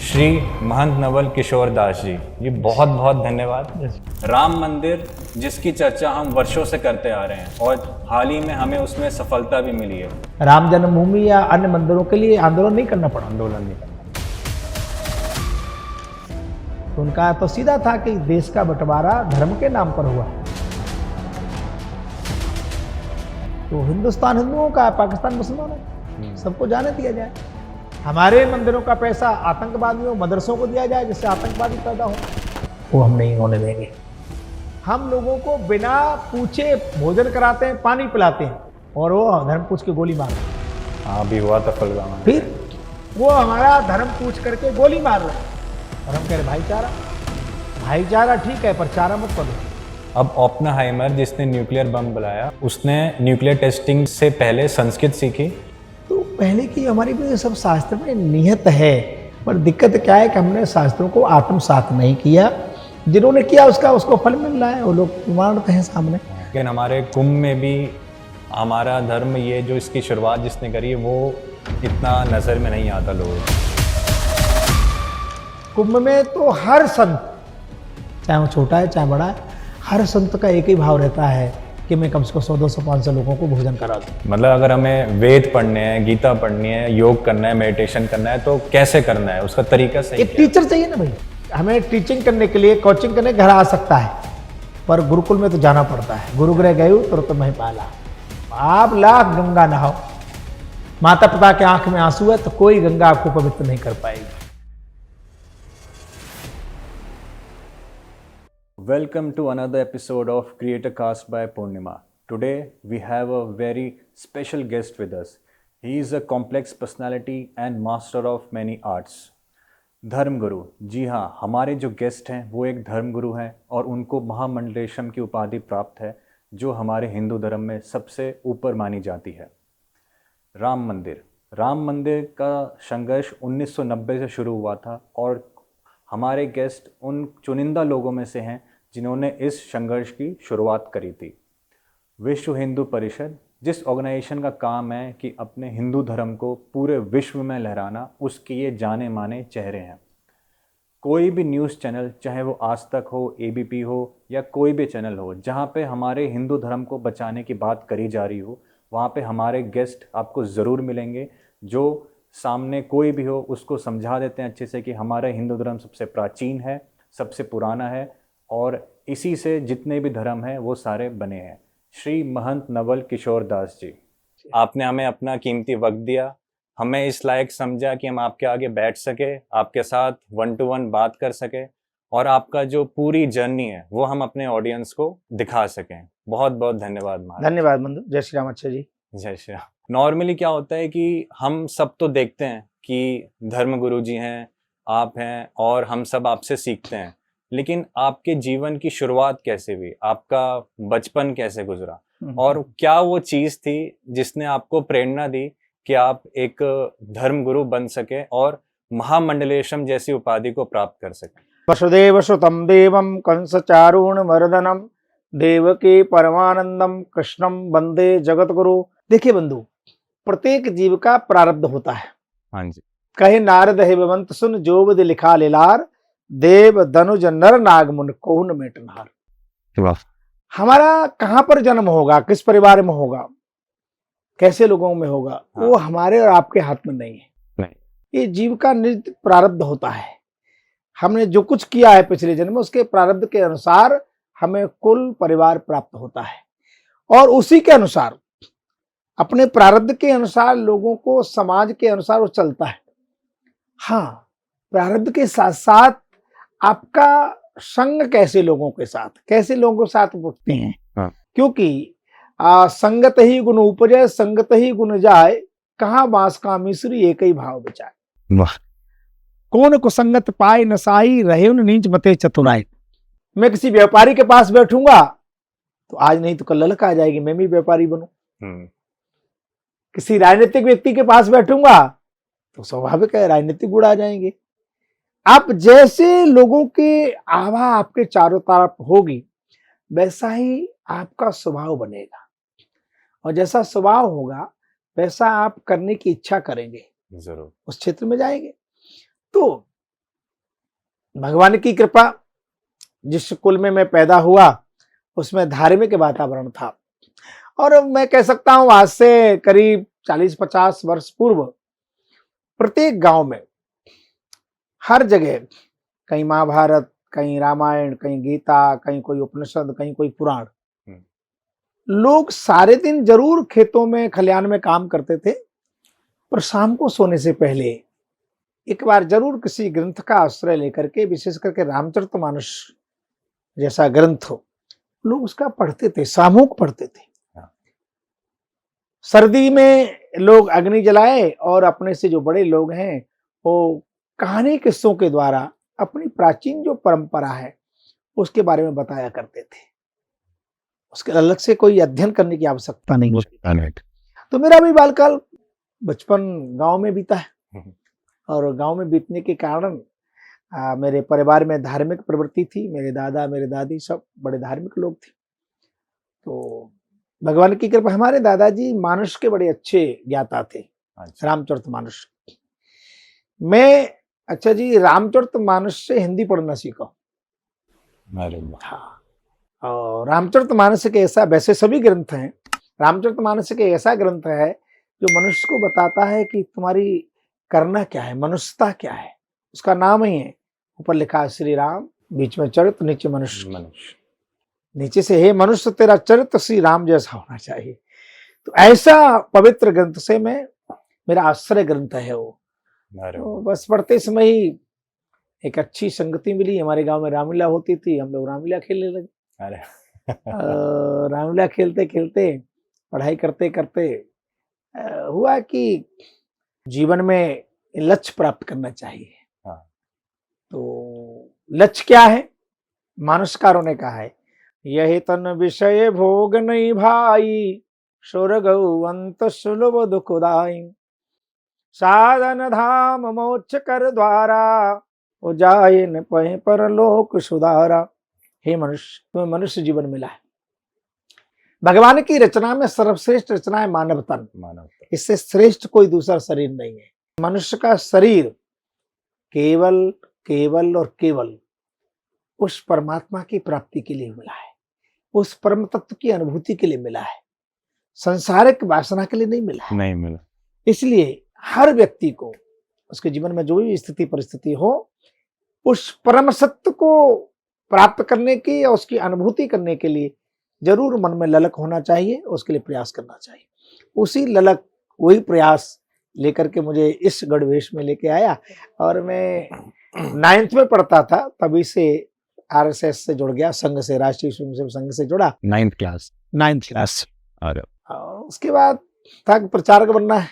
श्री महंत नवल किशोर दास जी, ये बहुत बहुत धन्यवाद। राम मंदिर जिसकी चर्चा हम वर्षों से करते आ रहे हैं और हाल ही में हमें उसमें सफलता भी मिली है। राम जन्मभूमि या अन्य मंदिरों के लिए आंदोलन नहीं करना पड़ा। तो उनका तो सीधा था कि देश का बंटवारा धर्म के नाम पर हुआ, तो हिंदुस्तान हिंदुओं का, पाकिस्तान मुसलमानों का, सबको जाने दिया जाए। हमारे मंदिरों का पैसा आतंकवादियों, मदरसों को दिया जाए जिससे आतंकवादी पैदा हो, वो हम नहीं होने देंगे। हम लोगों को बिना पूछे भोजन कराते हैं, पानी पिलाते हैं, और वो धर्म पूछ के गोली मार रहे हैं। हाँ, भी हुआ था फलगामा। फिर वो हमारा धर्म पूछ करके गोली मार रहे हैं, और हम कह रहे भाईचारा। भाईचारा ठीक है, पर चारा मत करो। अब ओपेनहाइमर जिसने न्यूक्लियर बम बनाया, उसने न्यूक्लियर टेस्टिंग से पहले संस्कृत सीखी। तो पहले की हमारी भी सब शास्त्र में नियत है, पर दिक्कत क्या है कि हमने शास्त्रों को आत्मसात नहीं किया। जिन्होंने किया उसको फल मिल रहा है, वो लोग प्रमाणित हैं सामने। लेकिन हमारे कुंभ में भी हमारा धर्म, ये जो इसकी शुरुआत जिसने करी है, वो इतना नज़र में नहीं आता लोगों को। कुंभ में तो हर संत, चाहे वो छोटा है चाहे बड़ा है, हर संत का एक ही भाव रहता है कि मैं कम से कम 100, 200, 500 लोगों को भोजन करा दूं। मतलब अगर हमें वेद पढ़ने हैं, गीता पढ़नी है, योग करना है, मेडिटेशन करना है, तो कैसे करना है, उसका तरीका सही एक टीचर चाहिए ना भाई। हमें टीचिंग करने के लिए, कोचिंग करने घर आ सकता है, पर गुरुकुल में तो जाना पड़ता है। गुरुगृह गए तुरंत मैं पाला। आप लाख गंगा नहाओ, माता पिता के आंख में आंसू है तो कोई गंगा आपको पवित्र नहीं कर पाएगी। Welcome to another episode of Creator Cast by Purnima. Today we have a very special guest with us. He is a complex personality and master of many arts. धर्मगुरु, जी हाँ, हमारे जो गेस्ट हैं वो एक धर्मगुरु हैं और उनको महामंडलेशम की उपाधि प्राप्त है, जो हमारे हिंदू धर्म में सबसे ऊपर मानी जाती है। राम मंदिर का संघर्ष 1990 से शुरू हुआ था और हमारे गेस्ट उन चुनिंदा लोगों में से हैं जिन्होंने इस संघर्ष की शुरुआत करी थी। विश्व हिंदू परिषद, जिस ऑर्गेनाइजेशन का काम है कि अपने हिंदू धर्म को पूरे विश्व में लहराना, उसके ये जाने माने चेहरे हैं। कोई भी न्यूज़ चैनल, चाहे वो आज तक हो, एबीपी हो या कोई भी चैनल हो, जहाँ पे हमारे हिंदू धर्म को बचाने की बात करी जा रही हो, वहाँ पे हमारे गेस्ट आपको ज़रूर मिलेंगे, जो सामने कोई भी हो उसको समझा देते हैं अच्छे से कि हमारा हिंदू धर्म सबसे प्राचीन है, सबसे पुराना है और इसी से जितने भी धर्म हैं वो सारे बने हैं। श्री महंत नवल किशोर दास जी, आपने हमें अपना कीमती वक्त दिया, हमें इस लायक समझा कि हम आपके आगे बैठ सके, आपके साथ 1 to 1 बात कर सके और आपका जो पूरी जर्नी है वो हम अपने ऑडियंस को दिखा सकें। बहुत बहुत धन्यवाद महाराज। धन्यवाद बंधु। जय श्री राम। अच्छा जी, जय श्री राम। नॉर्मली क्या होता है कि हम सब तो देखते हैं कि धर्मगुरु जी हैं, आप हैं और हम सब आपसे सीखते हैं, लेकिन आपके जीवन की शुरुआत कैसे हुई, आपका बचपन कैसे गुजरा और क्या वो चीज़ थी जिसने आपको प्रेरणा दी कि आप एक धर्मगुरु बन सके और महामंडलेशम जैसी उपाधि को प्राप्त कर सके। वसुदेव सुतं देवं कंस चारूण मर्दनम देवकी परमानंदम कृष्णम वंदे जगत गुरु। देखिए बंधु, प्रत्येक जीव का प्रारब्ध होता है। हाँ जी। कहे नारद हेमवंत सुन, जो विधि लिखा लेलार, देव धनुज नर नाग मुन कोहु न मेटनहार। हमारा कहाँ पर जन्म होगा, किस परिवार में होगा, कैसे लोगों में होगा, हाँ। वो हमारे और आपके हाथ में नहीं है। नहीं। ये जीव का निज प्रारब्ध होता है। हमने जो कुछ किया है पिछले जन्म में, उसके प्रारब्ध के अनुसार हमें कुल परिवार प्राप्त होता है और उसी के अनुसार, अपने प्रारब्ध के अनुसार लोगों को, समाज के अनुसार वो चलता है। हाँ, प्रारब्ध के साथ साथ आपका संग कैसे लोगों के साथ, कैसे लोगों के साथ उठते हैं। हाँ। क्योंकि संगत ही गुण उपजे, संगत ही गुण जाए, कहाँ बांस का मिश्री एक ही भाव बचाए। कौन को संगत पाए नसाई, रहे उन नीच मते चतुराई। मैं किसी व्यापारी के पास बैठूंगा तो आज नहीं तो कल ललक आ जाएगी, मैं भी व्यापारी बनूं। किसी राजनीतिक व्यक्ति के पास बैठूंगा तो स्वाभाविक है राजनीतिक गुण आ जाएंगे। आप जैसे लोगों के आभा आपके चारों तरफ होगी, वैसा ही आपका स्वभाव बनेगा और जैसा स्वभाव होगा वैसा आप करने की इच्छा करेंगे, जरूर उस क्षेत्र में जाएंगे। तो भगवान की कृपा, जिस कुल में मैं पैदा हुआ उसमें धार्मिक वातावरण था। और मैं कह सकता हूं आज से करीब 40-50 वर्ष पूर्व प्रत्येक गांव में, हर जगह, कहीं महाभारत, कहीं रामायण, कहीं गीता, कहीं कोई उपनिषद, कहीं कोई पुराण, लोग सारे दिन जरूर खेतों में, खलिहान में काम करते थे, पर शाम को सोने से पहले एक बार जरूर किसी ग्रंथ का आश्रय लेकर के, विशेष करके रामचरितमानस जैसा ग्रंथ हो, लोग उसका पढ़ते थे, सामूहिक पढ़ते थे। सर्दी में लोग अग्नि जलाए और अपने से जो बड़े लोग हैं वो कहानी किस्सों के द्वारा अपनी प्राचीन जो परंपरा है उसके बारे में बताया करते थे। उसके अलग से कोई अध्ययन करने की आवश्यकता नहीं है। तो मेरा भी बालकाल, बचपन गांव में बीता है, और गांव में बीतने के कारण मेरे परिवार में धार्मिक प्रवृत्ति थी। मेरे दादा, मेरे दादी सब बड़े धार्मिक लोग थे। तो भगवान की कृपा, हमारे दादाजी मानस के बड़े अच्छे ज्ञाता थे, रामचरितमानस। मैं, अच्छा जी, रामचरितमानस से हिंदी पढ़ना सीखा। हाँ, और रामचरितमानस के ऐसा, वैसे सभी ग्रंथ हैं, रामचरितमानस के ऐसा ग्रंथ है जो मनुष्य को बताता है कि तुम्हारी करना क्या है, मनुष्यता क्या है। उसका नाम ही है, ऊपर लिखा है श्री राम, बीच में चरित्र, नीचे मनुष्य। नीचे से, हे मनुष्य तेरा चरित्र श्री राम जैसा होना चाहिए। तो ऐसा पवित्र ग्रंथ से मेरा आश्रय ग्रंथ है वो। तो बस पढ़ते समय ही एक अच्छी संगति मिली। हमारे गांव में रामलीला होती थी, हम लोग रामलीला खेलने लगे। रामलीला खेलते खेलते, पढ़ाई करते करते हुआ कि जीवन में लक्ष्य प्राप्त करना चाहिए। तो लक्ष्य क्या है? मानसकारों ने कहा है, यही तन विषय भोग नहीं भाई, स्वर्ग अंत सुलभ दुखदाई, साधन धाम मोक्ष कर द्वारा, उजाए न पहे परलोक सुधारा। हे मनुष्य, तुम्हें मनुष्य जीवन मिला है। भगवान की रचना में सर्वश्रेष्ठ रचना है मानव तन। इससे श्रेष्ठ कोई दूसरा शरीर नहीं है। मनुष्य का शरीर केवल केवल और केवल उस परमात्मा की प्राप्ति के लिए मिला है, उस परम तत्व की अनुभूति के लिए मिला है, संसारिक वासना के लिए नहीं मिला। इसलिए हर व्यक्ति को उसके जीवन में जो भी स्थिति परिस्थिति हो, उस परम सत्य को प्राप्त करने की या उसकी अनुभूति करने के लिए जरूर मन में ललक होना चाहिए, उसके लिए प्रयास करना चाहिए। उसी ललक, वही प्रयास लेकर के मुझे इस गढ़वेश में लेके आया। और मैं 9th में पढ़ता था, तभी से RSS से जुड़ गया, संघ से, राष्ट्रीय स्वयंसेवक संघ से जुड़ा। 9th class. और उसके बाद था कि प्रचारक बनना है।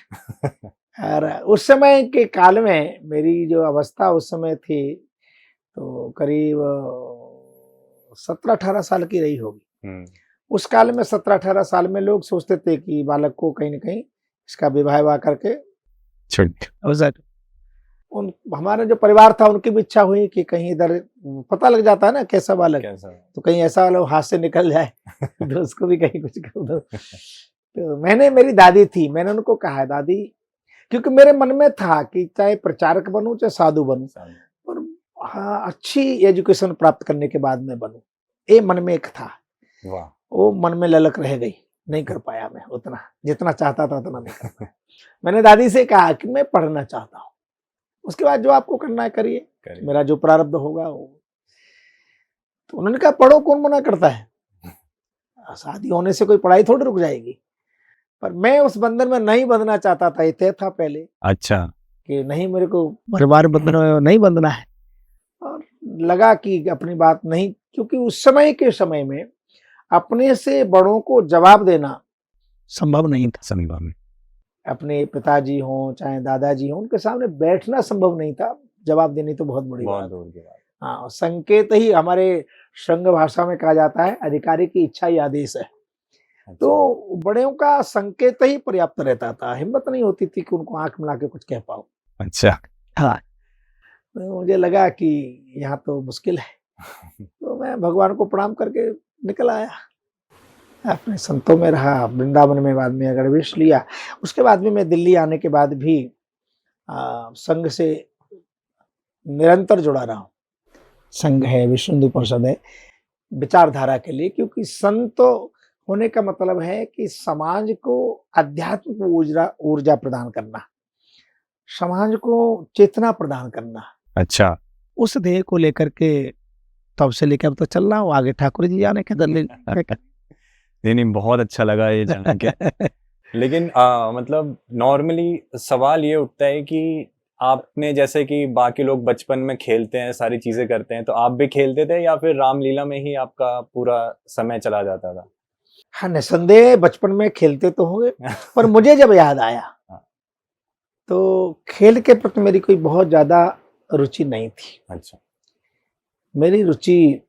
और उस समय के काल में मेरी जो अवस्था उस समय थी, तो करीब 17-18 साल की रही होगी। उस काल में 17-18 साल में लोग सोचते थे कि बालक को कहीं न कहीं इसका विवाह करके हमारा जो परिवार था उनकी भी इच्छा हुई कि कहीं इधर पता लग जाता है ना कैसा बालक, तो कहीं ऐसा वाला हाथ से निकल जाए तो उसको भी कहीं कुछ कर दो। तो मैंने, मेरी दादी थी, मैंने उनको कहा, दादी, क्योंकि मेरे मन में था कि चाहे प्रचारक बनूं चाहे साधु बनूं, और हाँ, अच्छी एजुकेशन प्राप्त करने के बाद में बनूं, ये मन में एक था। वो मन में ललक रह गई, नहीं कर पाया मैं उतना, जितना चाहता था उतना नहीं कर पाया। मैंने दादी से कहा कि मैं पढ़ना चाहता हूँ, उसके बाद जो आपको करना है करिए, मेरा जो प्रारब्ध होगा वो। तो उन्होंने कहा, पढ़ो, कौन मना करता है, शादी होने से कोई पढ़ाई थोड़ी रुक जाएगी। पर मैं उस बंधन में नहीं बंधना चाहता था, ये तय था पहले। अच्छा, कि नहीं, मेरे को परिवार बंधन में नहीं बंधना है। और लगा कि अपनी बात नहीं, क्योंकि उस समय के समय में अपने से बड़ों को जवाब देना संभव नहीं था। संभव नहीं। अपने पिताजी हों चाहे दादाजी हों, उनके सामने बैठना संभव नहीं था, जवाब देनी तो बहुत बड़ी बात। हाँ, संकेत ही हमारे संघ भाषा में कहा जाता है, अधिकारी की इच्छा ही आदेश है। तो बड़ों का संकेत ही पर्याप्त रहता था, हिम्मत नहीं होती थी कि उनको आंख मिला के कुछ कह पाओ। अच्छा, हाँ, तो मुझे लगा कि यहाँ तो मुश्किल है। तो मैं भगवान को प्रणाम करके निकल आया, अपने संतों में रहा, वृंदावन में बाद में गणवेश लिया। उसके बाद भी मैं दिल्ली आने के बाद भी संघ से निरंतर जुड़ा रहा हूँ। संघ है, विश्व हिंदू परिषद है, विचारधारा के लिए, क्योंकि संत होने का मतलब है कि समाज को आध्यात्मिक ऊर्जा प्रदान करना, समाज को चेतना प्रदान करना। अच्छा, उस ध्येय को लेकर के तब से लेकर अब तो चल रहा हूँ, आगे ठाकुर जी जाने के नहीं नहीं, बहुत अच्छा लगा ये जान के। लेकिन मतलब नॉर्मली सवाल ये उठता है कि आपने जैसे कि बाकी लोग बचपन में खेलते हैं, सारी चीजें करते हैं, तो आप भी खेलते थे या फिर रामलीला में ही आपका पूरा समय चला जाता था? हाँ, निसंदेह बचपन में खेलते तो होंगे, पर मुझे जब याद आया हाँ। तो खेल के प्रति मेरी कोई बहुत ज्यादा रुचि नहीं थी। अच्छा मेरी रुचि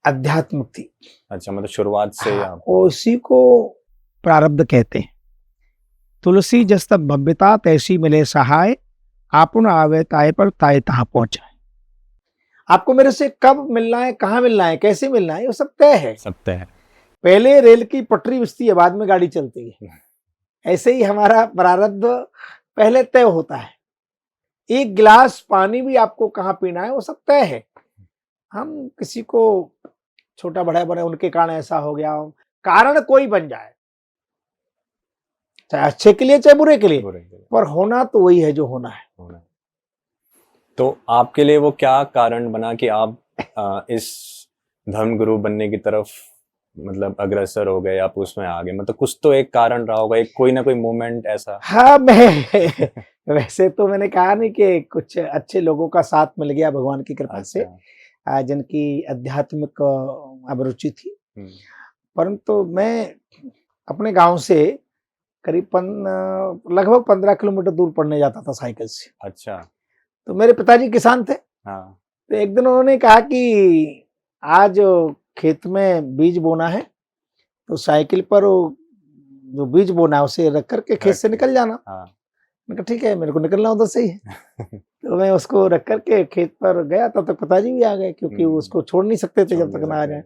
आध्यात्मिक थी। अच्छा, मतलब शुरुआत से ही हाँ, आप। और इसी को प्रारब्ध कहते हैं। तुलसी जस तब भव्यता तैसी मिले सहाय, आपन आवे ताय पर ताय तहाँ पहुंचाए। आपको मेरे से कब मिलना है, कहाँ मिलना है, कैसे मिलना है, ये सब तय है। सब तय है। पहले रेल की पटरी बिछती है, बाद में गाड़ी चलती है। ऐसे ही हमारा प्रारब्ध पहले तय होता है। एक गिलास पानी भी आपको कहाँ पीना है वो सब तय है। हम किसी को छोटा बड़ा बने, उनके कारण ऐसा हो गया, कारण कोई बन जाए, चाहे अच्छे के लिए चाहे बुरे के लिए, पर होना तो वही है जो होना है। तो आपके लिए वो क्या कारण बना कि आप इस धर्मगुरु बनने की तरफ मतलब अग्रसर हो गए, आप उसमें आ गए? मतलब कुछ तो एक कारण रहा होगा, एक कोई ना कोई मोमेंट ऐसा। हाँ, मैं वैसे तो मैंने कहा नहीं कि कुछ अच्छे लोगों का साथ मिल गया भगवान की कृपा से, जिनकी आध्यात्मिक अभिरुचि थी। परंतु मैं अपने गांव से करीब लगभग 15 किलोमीटर दूर पढ़ने जाता था साइकिल से। अच्छा। तो मेरे पिताजी किसान थे। हाँ। तो एक दिन उन्होंने कहा कि आज खेत में बीज बोना है, तो साइकिल पर जो बीज बोना है उसे रख करके खेत से निकल जाना। हाँ। मैंने कहा ठीक है, मेरे को निकलना हो तो सही है। तो मैं उसको रख करके खेत पर गया, तब तक पिताजी भी आ गए, क्योंकि उसको छोड़ नहीं सकते थे जब तक ना आ जाए।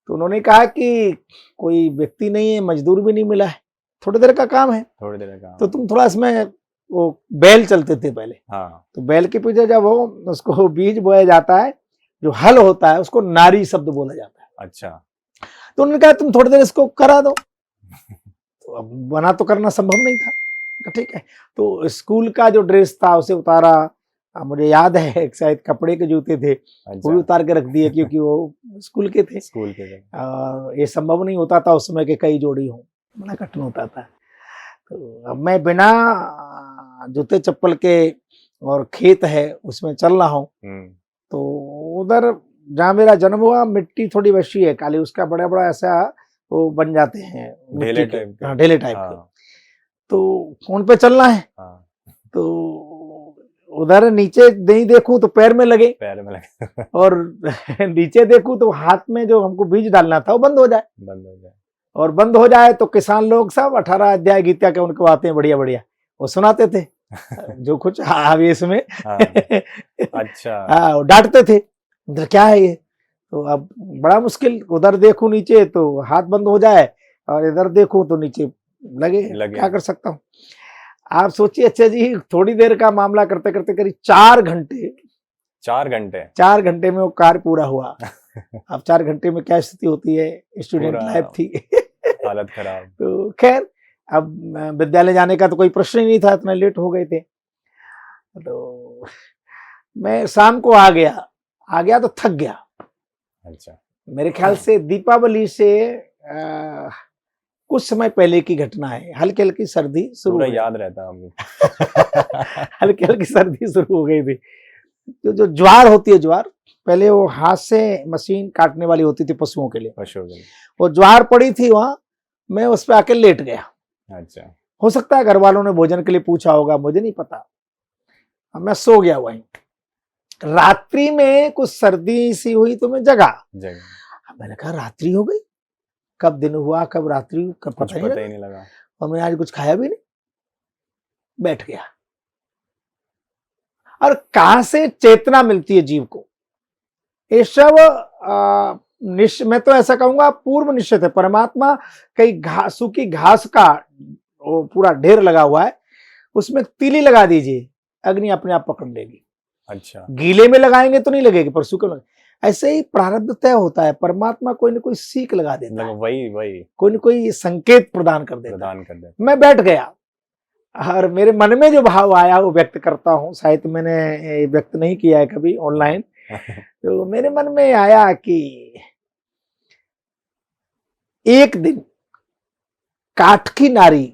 तो उन्होंने कहा कि कोई व्यक्ति नहीं है, मजदूर भी नहीं मिला है, थोड़ी देर का काम है, थोड़ी देर का, तो तुम थोड़ा इसमें, वो बैल चलते थे पहले। हाँ। तो बैल के पीछे जब वो उसको बीज बोया जाता है, जो हल होता है उसको नारी शब्द बोला जाता है। अच्छा। तो उन्होंने कहा तुम थोड़ी देर इसको करा दो। तो अब बना तो करना संभव नहीं था। ठीक है, तो स्कूल का जो ड्रेस था उसे उतारा, मुझे याद है एक शायद कपड़े के जूते थे, वो भी उतार के रख दिए, क्योंकि वो स्कूल के थे। ये संभव नहीं होता था उस समय के कई जोड़ी हो, बड़ा कठिन होता था। तो अब मैं बिना जूते चप्पल के, और खेत है उसमें चल रहा हूँ, तो उधर जहाँ मेरा जन्म हुआ मिट्टी थोड़ी वैसी है काली, उसका बड़ा बड़ा ऐसा वो बन जाते हैं ढेले टाइप के। तो फोन पे चलना है, तो उधर नीचे नहीं देखूं तो पैर में लगे, और नीचे देखूं तो हाथ में जो हमको बीज डालना था वो बंद हो जाए। और बंद हो जाए तो किसान लोग सब 18 अध्याय गीता के उनको आते हैं बढ़िया बढ़िया, वो सुनाते थे जो कुछ आवेश में। अच्छा। हाँ, डांटते थे, क्या है ये? तो अब बड़ा मुश्किल, उधर देखूं नीचे तो हाथ बंद हो जाए, और इधर देखूं तो नीचे लगे। क्या कर सकता हूँ? आप सोचिए। अच्छा जी, थोड़ी देर का मामला करते करते करीब 4 घंटे में वो कार्य पूरा हुआ। अब 4 घंटे में क्या स्थिति होती है, स्टूडेंट लाइफ थी। हालत खराब। तो खैर, अब विद्यालय जाने का तो कोई प्रश्न ही नहीं था, इतना लेट हो गए थे। तो मैं शाम को आ गया तो थक गया। अच्छा। मेरे ख्याल से दीपावली से कुछ समय पहले की घटना है। हल्की हल्की सर्दी शुरू, पूरा याद रहता है। हल्की हल्की सर्दी शुरू हो गई थी। तो जो ज्वार होती है, ज्वार पहले वो हाथ से मशीन काटने वाली होती थी पशुओं के लिए, वो ज्वार पड़ी थी वहां, मैं उस पर आके लेट गया। अच्छा। हो सकता है घर वालों ने भोजन के लिए पूछा होगा, मुझे नहीं पता। अब मैं सो गया वहीं। रात्रि में कुछ सर्दी सी हुई तो मैं जगा। मैंने कहा रात्रि हो गई, कब दिन हुआ कब रात्रि, कब पता ही नहीं लगा। और मैं आज कुछ खाया भी नहीं, बैठ गया। और कहां से चेतना मिलती है जीव को? ये सब मैं तो ऐसा कहूंगा पूर्व निश्चित है। परमात्मा कई सूखी घास का वो पूरा ढेर लगा हुआ है, उसमें तीली लगा दीजिए, अग्नि अपने आप पकड़ लेगी। अच्छा। गीले में लगाएंगे तो नहीं लगेगी, पर सूखे में ऐसे ही प्रारब्ध तय होता है। परमात्मा कोई ना कोई सीख लगा देता है, वही कोई ना कोई संकेत प्रदान कर देता है। प्रदान कर देता मैं बैठ गया और मेरे मन में जो भाव आया वो व्यक्त करता हूँ। शायद मैंने व्यक्त नहीं किया है कभी ऑनलाइन। है। तो मेरे मन में आया कि एक दिन काठ की नारी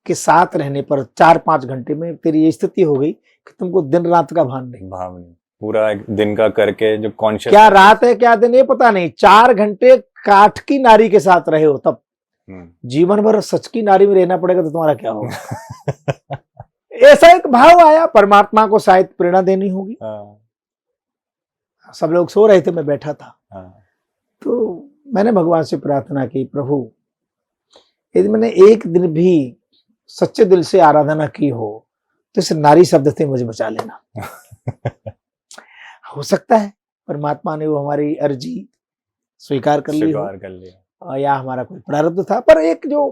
के साथ रहने पर 4-5 घंटे में तेरी ये स्थिति हो गई कि तुमको दिन रात का भान नहीं। भाव नहीं, पूरा एक दिन का करके जो कॉन्शियस, क्या रात है क्या दिन, ये पता नहीं। 4 घंटे काठ की नारी के साथ रहे हो, तब जीवन भर सच की नारी में रहना पड़ेगा तो तुम्हारा क्या होगा। ऐसा एक भाव आया, परमात्मा को शायद प्रेरणा देनी होगी। सब लोग सो रहे थे, मैं बैठा था। तो मैंने भगवान से प्रार्थना की, प्रभु यदि मैंने एक दिन भी सच्चे दिल से आराधना की हो तो इस नारी शब्द से मुझे बचा लेना। हो सकता है परमात्मा ने वो हमारी अर्जी स्वीकार कर ली हो, या हमारा कोई प्रारब्ध था। पर एक जो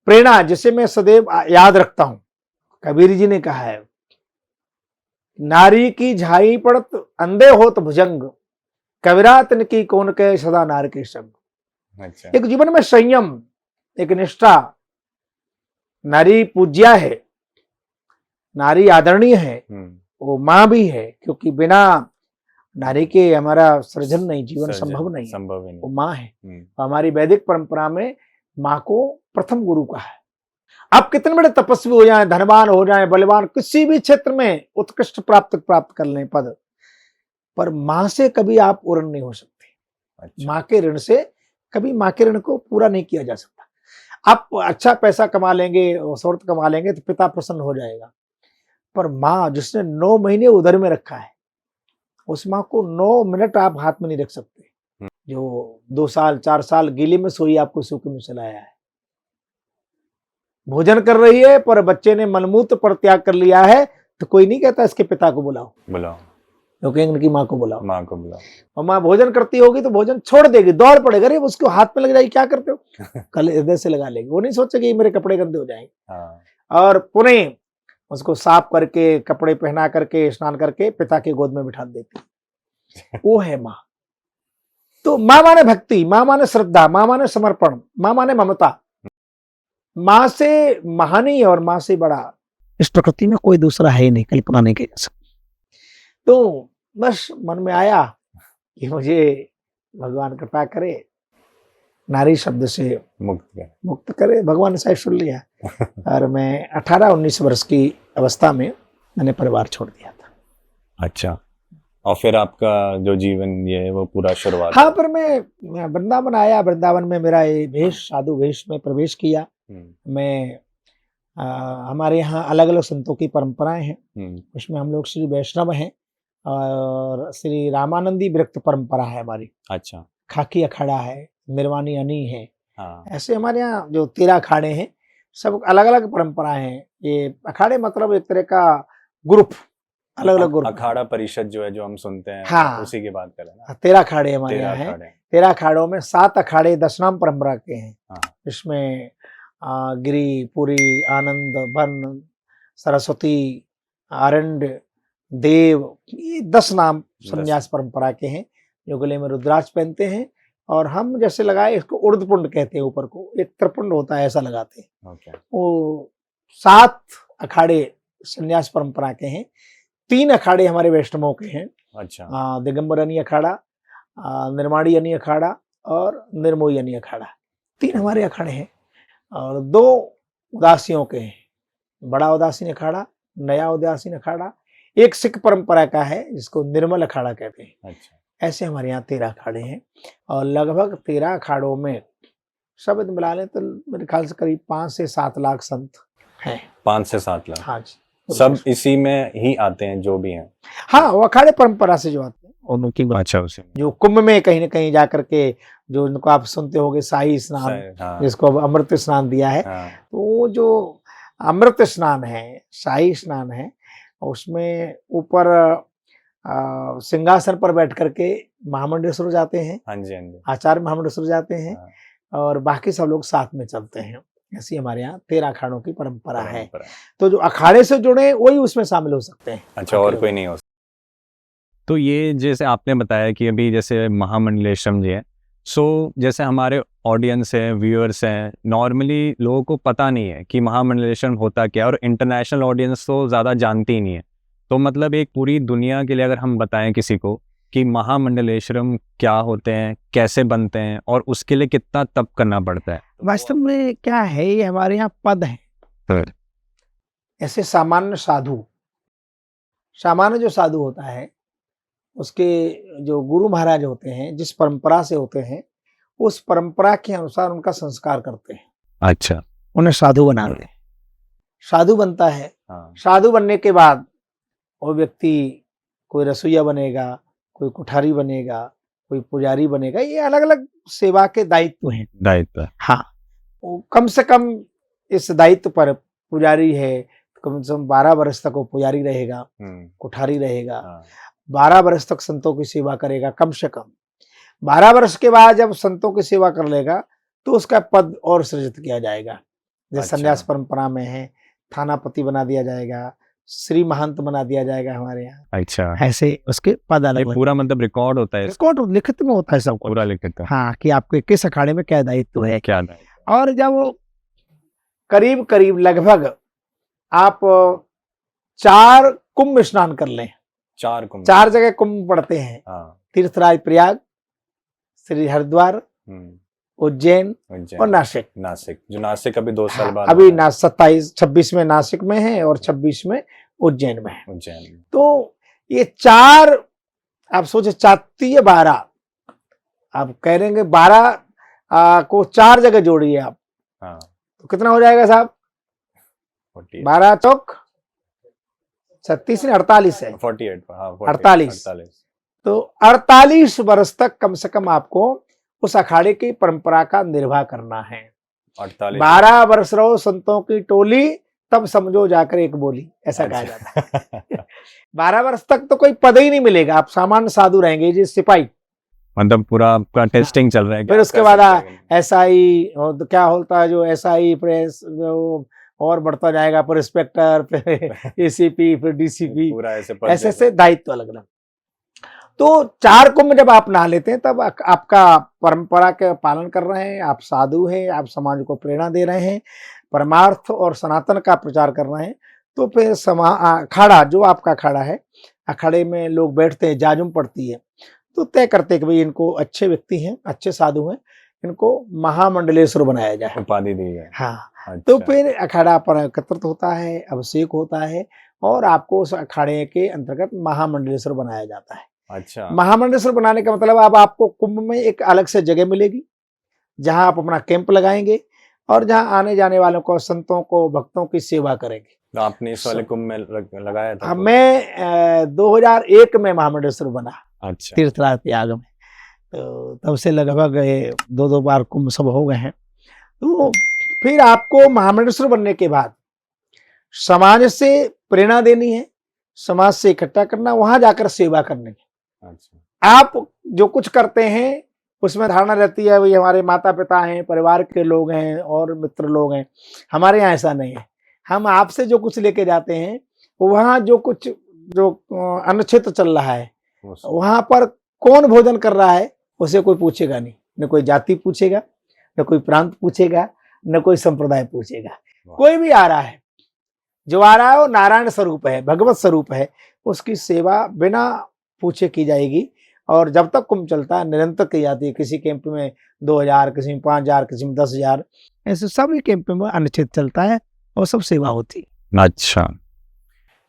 प्रेरणा जिसे मैं सदैव याद रखता हूं, कबीर जी ने कहा है, नारी की झाई पड़त अंधे होत भुजंग, कबीरा तिन की कौन के सदा नार के संग। अच्छा। एक जीवन में संयम, एक निष्ठा, नारी पूज्या है, नारी आदरणीय है, वो माँ भी है, क्योंकि बिना नारी के हमारा सृजन नहीं, जीवन संभव नहीं, वो माँ है। हमारी वैदिक परंपरा में माँ को प्रथम गुरु कहा है। आप कितने बड़े तपस्वी हो जाएं, धनवान हो जाएं, बलवान, किसी भी क्षेत्र में उत्कृष्ट प्राप्त कर लें पद, पर माँ से कभी आप उर्ण नहीं हो सकते। अच्छा। माँ के ऋण से कभी, माँ के ऋण को पूरा नहीं किया जा सकता। आप अच्छा पैसा कमा लेंगे, शौहरत कमा लेंगे तो पिता प्रसन्न हो जाएगा, पर माँ जिसने 9 महीने उदर में रखा है, उस माँ को 9 मिनट आप हाथ में नहीं रख सकते। जो 2 साल 4 साल गीले में सोई आपको सूखे में चलाया है, भोजन कर रही है, पर बच्चे ने मलमूत्र पर त्याग कर लिया है, तो कोई नहीं कहता इसके पिता को बुलाओ, क्योंकि इनकी माँ को बुलाओ। और माँ भोजन करती होगी तो भोजन छोड़ देगी, दौड़ पड़ेगा, अरे उसको हाथ में लग जाएगी, क्या करते हो, कल हृदय से लगा लेगी। वो नहीं सोचेगी मेरे कपड़े गंदे हो जाएंगे। और पुनः उसको साफ करके, कपड़े पहना करके, स्नान करके पिता के गोद में बिठा देती। वो है माँ। तो माँ माने भक्ति, माँ माने श्रद्धा, माँ माने समर्पण, माँ माने ममता। माँ से महानी और माँ से बड़ा इस प्रकृति में कोई दूसरा है ही नहीं, कल्पना नहीं की जा सकती। तो बस मन में आया कि मुझे भगवान कृपा करे, नारी शब्द से मुक्त करे। भगवान ने शायद सुन लिया। और मैं 18-19 वर्ष की अवस्था में मैंने परिवार छोड़ दिया था। अच्छा। और फिर आपका जो जीवन ये है वो पूरा शुरुआत? हाँ, पर मैं वृंदावन आया। वृंदावन में मेरा ये वेश, साधु वेश में प्रवेश किया। मैं हमारे यहाँ अलग अलग संतों की परंपराएं हैं, उसमें हम लोग श्री वैष्णव हैं और श्री रामानंदी विरक्त परंपरा है हमारी। अच्छा। खाकी अखाड़ा है, निर्वाणी अनी है। ऐसे हमारे यहाँ जो 13 अखाड़े हैं, सब अलग अलग परंपराएं हैं। ये अखाड़े मतलब एक तरह का ग्रुप, अलग अलग ग्रुप। अखाड़ा परिषद जो है, जो हम सुनते हैं, हाँ, उसी की बात करें ना। 13 अखाड़े हमारे यहाँ हैं। 13 अखाड़ों में 7 अखाड़े दशनाम परंपरा के हैं। इसमें गिरी, पुरी, आनंद, वन, सरस्वती, आरण्य, देव, ये 10 नाम संन्यास परंपरा के हैं, जो गले में रुद्राक्ष पहनते हैं। और हम जैसे लगाए, इसको उर्धपुंड कहते हैं, ऊपर को एक त्रिपुंड होता है, ऐसा लगाते हैं। वो 7 अखाड़े संन्यास परंपरा के हैं। 3 अखाड़े हमारे वैष्णवों के हैं। अच्छा। दिगंबर अनी अखाड़ा, निर्माणी अनी अखाड़ा और निर्मोही अनी अखाड़ा, 3 हमारे अखाड़े हैं। और 2 उदासियों के हैं, बड़ा उदासीन अखाड़ा, नया उदासीन अखाड़ा। एक सिख परंपरा का है जिसको निर्मल अखाड़ा कहते हैं। अच्छा। ऐसे हमारे यहाँ 13 अखाड़े हैं। और लगभग 13 अखाड़ों में शब्द मिला लें तो मेरे ख्याल से करीब 5 से 7 लाख संत हैं। 5 से 7 लाख? हाँ जी। सब इसी में ही आते हैं जो भी हैं? हाँ, वो अखाड़े परंपरा से जो आते हैं उनकी अच्छा, उसे जो कुंभ में कहीं न कहीं जाकर के, जो उनको आप सुनते होंगे शाही स्नान, जिसको अब अमृत स्नान दिया है। तो वो जो अमृत स्नान है, शाही स्नान है, उसमें ऊपर सिंहासन पर बैठ करके महामंडलेश्वर जाते हैं। हाँ जी, हाँ जी। आचार्य महामंडलेश्वर जाते हैं। और बाकी सब लोग साथ में चलते हैं। ऐसी हमारे यहाँ 13 अखाड़ों की परंपरा है। तो जो अखाड़े से जुड़े वही उसमें शामिल हो सकते हैं। अच्छा, और कोई नहीं हो सकता? तो ये जैसे आपने बताया कि अभी जैसे महामंडलेश्वरम जी है, सो जैसे हमारे ऑडियंस है, व्यूअर्स हैं, नॉर्मली लोगों को पता नहीं है कि महामंडलेश्वरम होता क्या है, और इंटरनेशनल ऑडियंस तो ज़्यादा जानती ही नहीं है। तो मतलब एक पूरी दुनिया के लिए अगर हम बताएं किसी को कि महामंडलेश्वरम क्या होते हैं, कैसे बनते हैं, और उसके लिए कितना तप करना पड़ता है। वास्तव में क्या है, ये हमारे यहाँ पद है। ऐसे सामान्य जो साधु होता है, उसके जो गुरु महाराज होते हैं, जिस परंपरा से होते हैं, उस परंपरा के अनुसार उनका संस्कार करते हैं। अच्छा। उन्हें साधु बनाते हैं। साधु बनता है। हाँ। साधु बनने के बाद वो व्यक्ति कोई रसोइया बनेगा, कोई कुठारी बनेगा, कोई पुजारी बनेगा। ये अलग अलग सेवा के दायित्व हैं। दायित्व। हाँ, वो कम से कम इस दायित्व पर, पुजारी है तो कम से कम 12 वर्ष तक वो पुजारी रहेगा, कुठारी रहेगा, 12 वर्ष तक संतों की सेवा करेगा कम से कम। 12 वर्ष के बाद जब संतों की सेवा कर लेगा तो उसका पद और सृजित किया जाएगा। जैसे संन्यास परंपरा में है, थानापति बना दिया जाएगा, श्री महंत बना दिया जाएगा हमारे यहाँ। अच्छा। ऐसे उसके पद अलग पूरा मतलब रिकॉर्ड होता है, रिकॉर्ड लिखित में होता है सब कुछ। पूरा लिखित। हाँ, कि आपके किस अखाड़े में क्या दायित्व है, क्या दायित्व। और जब वो करीब लगभग आप 4 कुंभ स्नान कर लें, 4 जगह कुंभ पड़ते हैं। हाँ। तीर्थराज प्रयाग, श्री हरिद्वार, उज्जैन और नासिक। जो नासिक अभी 2 साल बाद अभी 26 में नासिक में है और 26 में उज्जैन में है। तो ये 4, आप सोचे 4 12, आप कह रहे हैं 12 को 4 जगह जोड़िए आप। हाँ। तो कितना हो जाएगा साहब? 12 चौक 36 ने 48 है। 48। हाँ, 48। तो 48 वर्ष तक कम से कम आपको उस अखाड़े की परंपरा का निर्वाह करना है। 12 वर्ष रहो संतों की टोली, तब समझो जाकर एक बोली, ऐसा कहा जाता है। 12 वर्ष तक तो कोई पद ही नहीं मिलेगा, आप सामान्य साधु रहेंगे जी, सिपाही। मतलब पूरा आपका टेस्टिंग चल रहा है। फिर उसके बाद SI क्या होता है, जो SI प्रेस जो और बढ़ता जाएगा, फिर इंस्पेक्टर, फिर ACP, फिर DCP, ऐसे दायित्व अलग अलग। तो 4 कुंभ जब आप नहा लेते हैं तब आपका परंपरा के पालन कर रहे हैं, आप साधु हैं, आप समाज को प्रेरणा दे रहे हैं, परमार्थ और सनातन का प्रचार कर रहे हैं। तो फिर अखाड़ा, जो आपका अखाड़ा है, अखाड़े में लोग बैठते हैं, जाजुम पड़ती है, तो तय करते हैं कि भाई इनको अच्छे व्यक्ति हैं, अच्छे साधु हैं, इनको महामंडलेश्वर बनाया जाए, उपाधि दी जाए। हाँ। अच्छा। तो फिर अखाड़ा पर एकत्रित होता है, अभिषेक होता है, और आपको उस अखाड़े के अंतर्गत महामंडलेश्वर बनाया जाता है। अच्छा। महामंडलेश्वर बनाने का मतलब, अब आपको कुंभ में एक अलग से जगह मिलेगी जहां आप अपना कैंप लगाएंगे और जहां आने जाने वालों को, संतों को, भक्तों की सेवा करेंगे। तो आपने इस वाले कुंभ में लगाया था? मैं 2001 में महामंडलेश्वर बना। अच्छा। तीर्थराज प्रयाग में। तो तब से लगभग 2 बार कुंभ सब हो गए हैं। तो फिर आपको महामंडलेश्वर बनने के बाद समाज से प्रेरणा देनी है, समाज से इकट्ठा करना, वहां जाकर सेवा करनी है। अच्छा। आप जो कुछ करते हैं उसमें धारणा रहती है, भाई हमारे माता पिता हैं, परिवार के लोग हैं और मित्र लोग हैं। हमारे यहाँ ऐसा नहीं है। हम आपसे जो कुछ लेके जाते हैं, वहाँ जो कुछ जो अनुचित चल रहा है, वहां पर कौन भोजन कर रहा है उसे कोई पूछेगा नहीं, न कोई जाति पूछेगा, न कोई प्रांत पूछेगा, न कोई संप्रदाय पूछेगा। कोई भी आ रहा है, जो आ रहा है वो नारायण स्वरूप है, भगवत स्वरूप है, उसकी सेवा बिना पूछे की जाएगी। और जब तक कुंभ चलता है निरंतर की जाती है। किसी कैंप में 2000, किसी में 5000, किसी में 10,000, ऐसे सभी कैंप में अनुचित चलता है और सब सेवा होती है। अच्छा।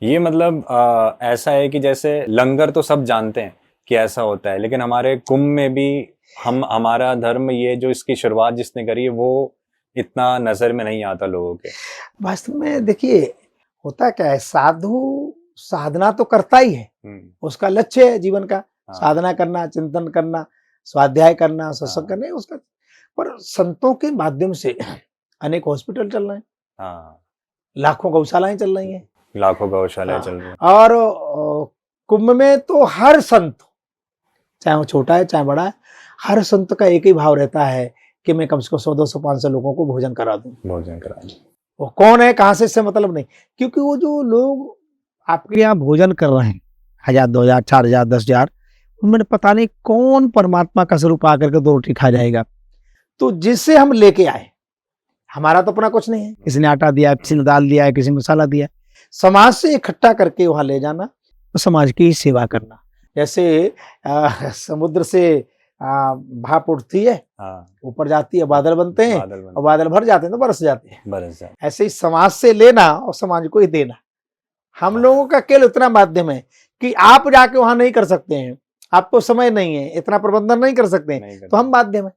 ये मतलब ऐसा है कि जैसे लंगर तो सब जानते हैं कि ऐसा होता है, लेकिन हमारे कुंभ में भी हमारा धर्म, ये जो इसकी शुरुआत जिसने करी है, वो इतना नजर में नहीं आता लोगों के। वास्तव में देखिए, होता क्या है, साधु साधना तो करता ही है, उसका लक्ष्य है जीवन का। हाँ। साधना करना, चिंतन करना, स्वाध्याय करना, सत्संग करना, उसका। पर संतों के माध्यम से अनेक हॉस्पिटल चल रहे हैं। हाँ। लाखों गौशालाएं चल रही हैं, लाखों गौशालाएं चल रही हैं। और कुंभ में तो हर संत, चाहे वो छोटा है चाहे बड़ा है, हर संत का एक ही भाव रहता है कि मैं कम से कम 100, 200, 500 लोगों को भोजन करा दूं। वो कौन है, कहां से, इससे मतलब नहीं, क्योंकि वो जो लोग आपके यहाँ भोजन कर रहे हैं, 1000 2000 4000 10,000, उनमें पता नहीं कौन परमात्मा का स्वरूप आकर के 2 रोटी खा जाएगा। तो जिससे हम लेके आए, हमारा तो अपना कुछ नहीं है, किसी ने आटा दिया, किसी ने दाल दिया है, किसी ने मसाला दिया, समाज से इकट्ठा करके वहां ले जाना, तो समाज की सेवा करना। जैसे समुद्र से भाप उठती है, ऊपर जाती है, बादल बनते हैं, और बादल भर जाते हैं तो बरस जाते हैं। ऐसे ही समाज से लेना और समाज को ही देना। हम लोगों का केवल इतना माध्यम है कि आप जाके वहां नहीं कर सकते हैं, आपको समय नहीं है, इतना प्रबंधन नहीं कर सकते हैं, तो हम माध्यम है।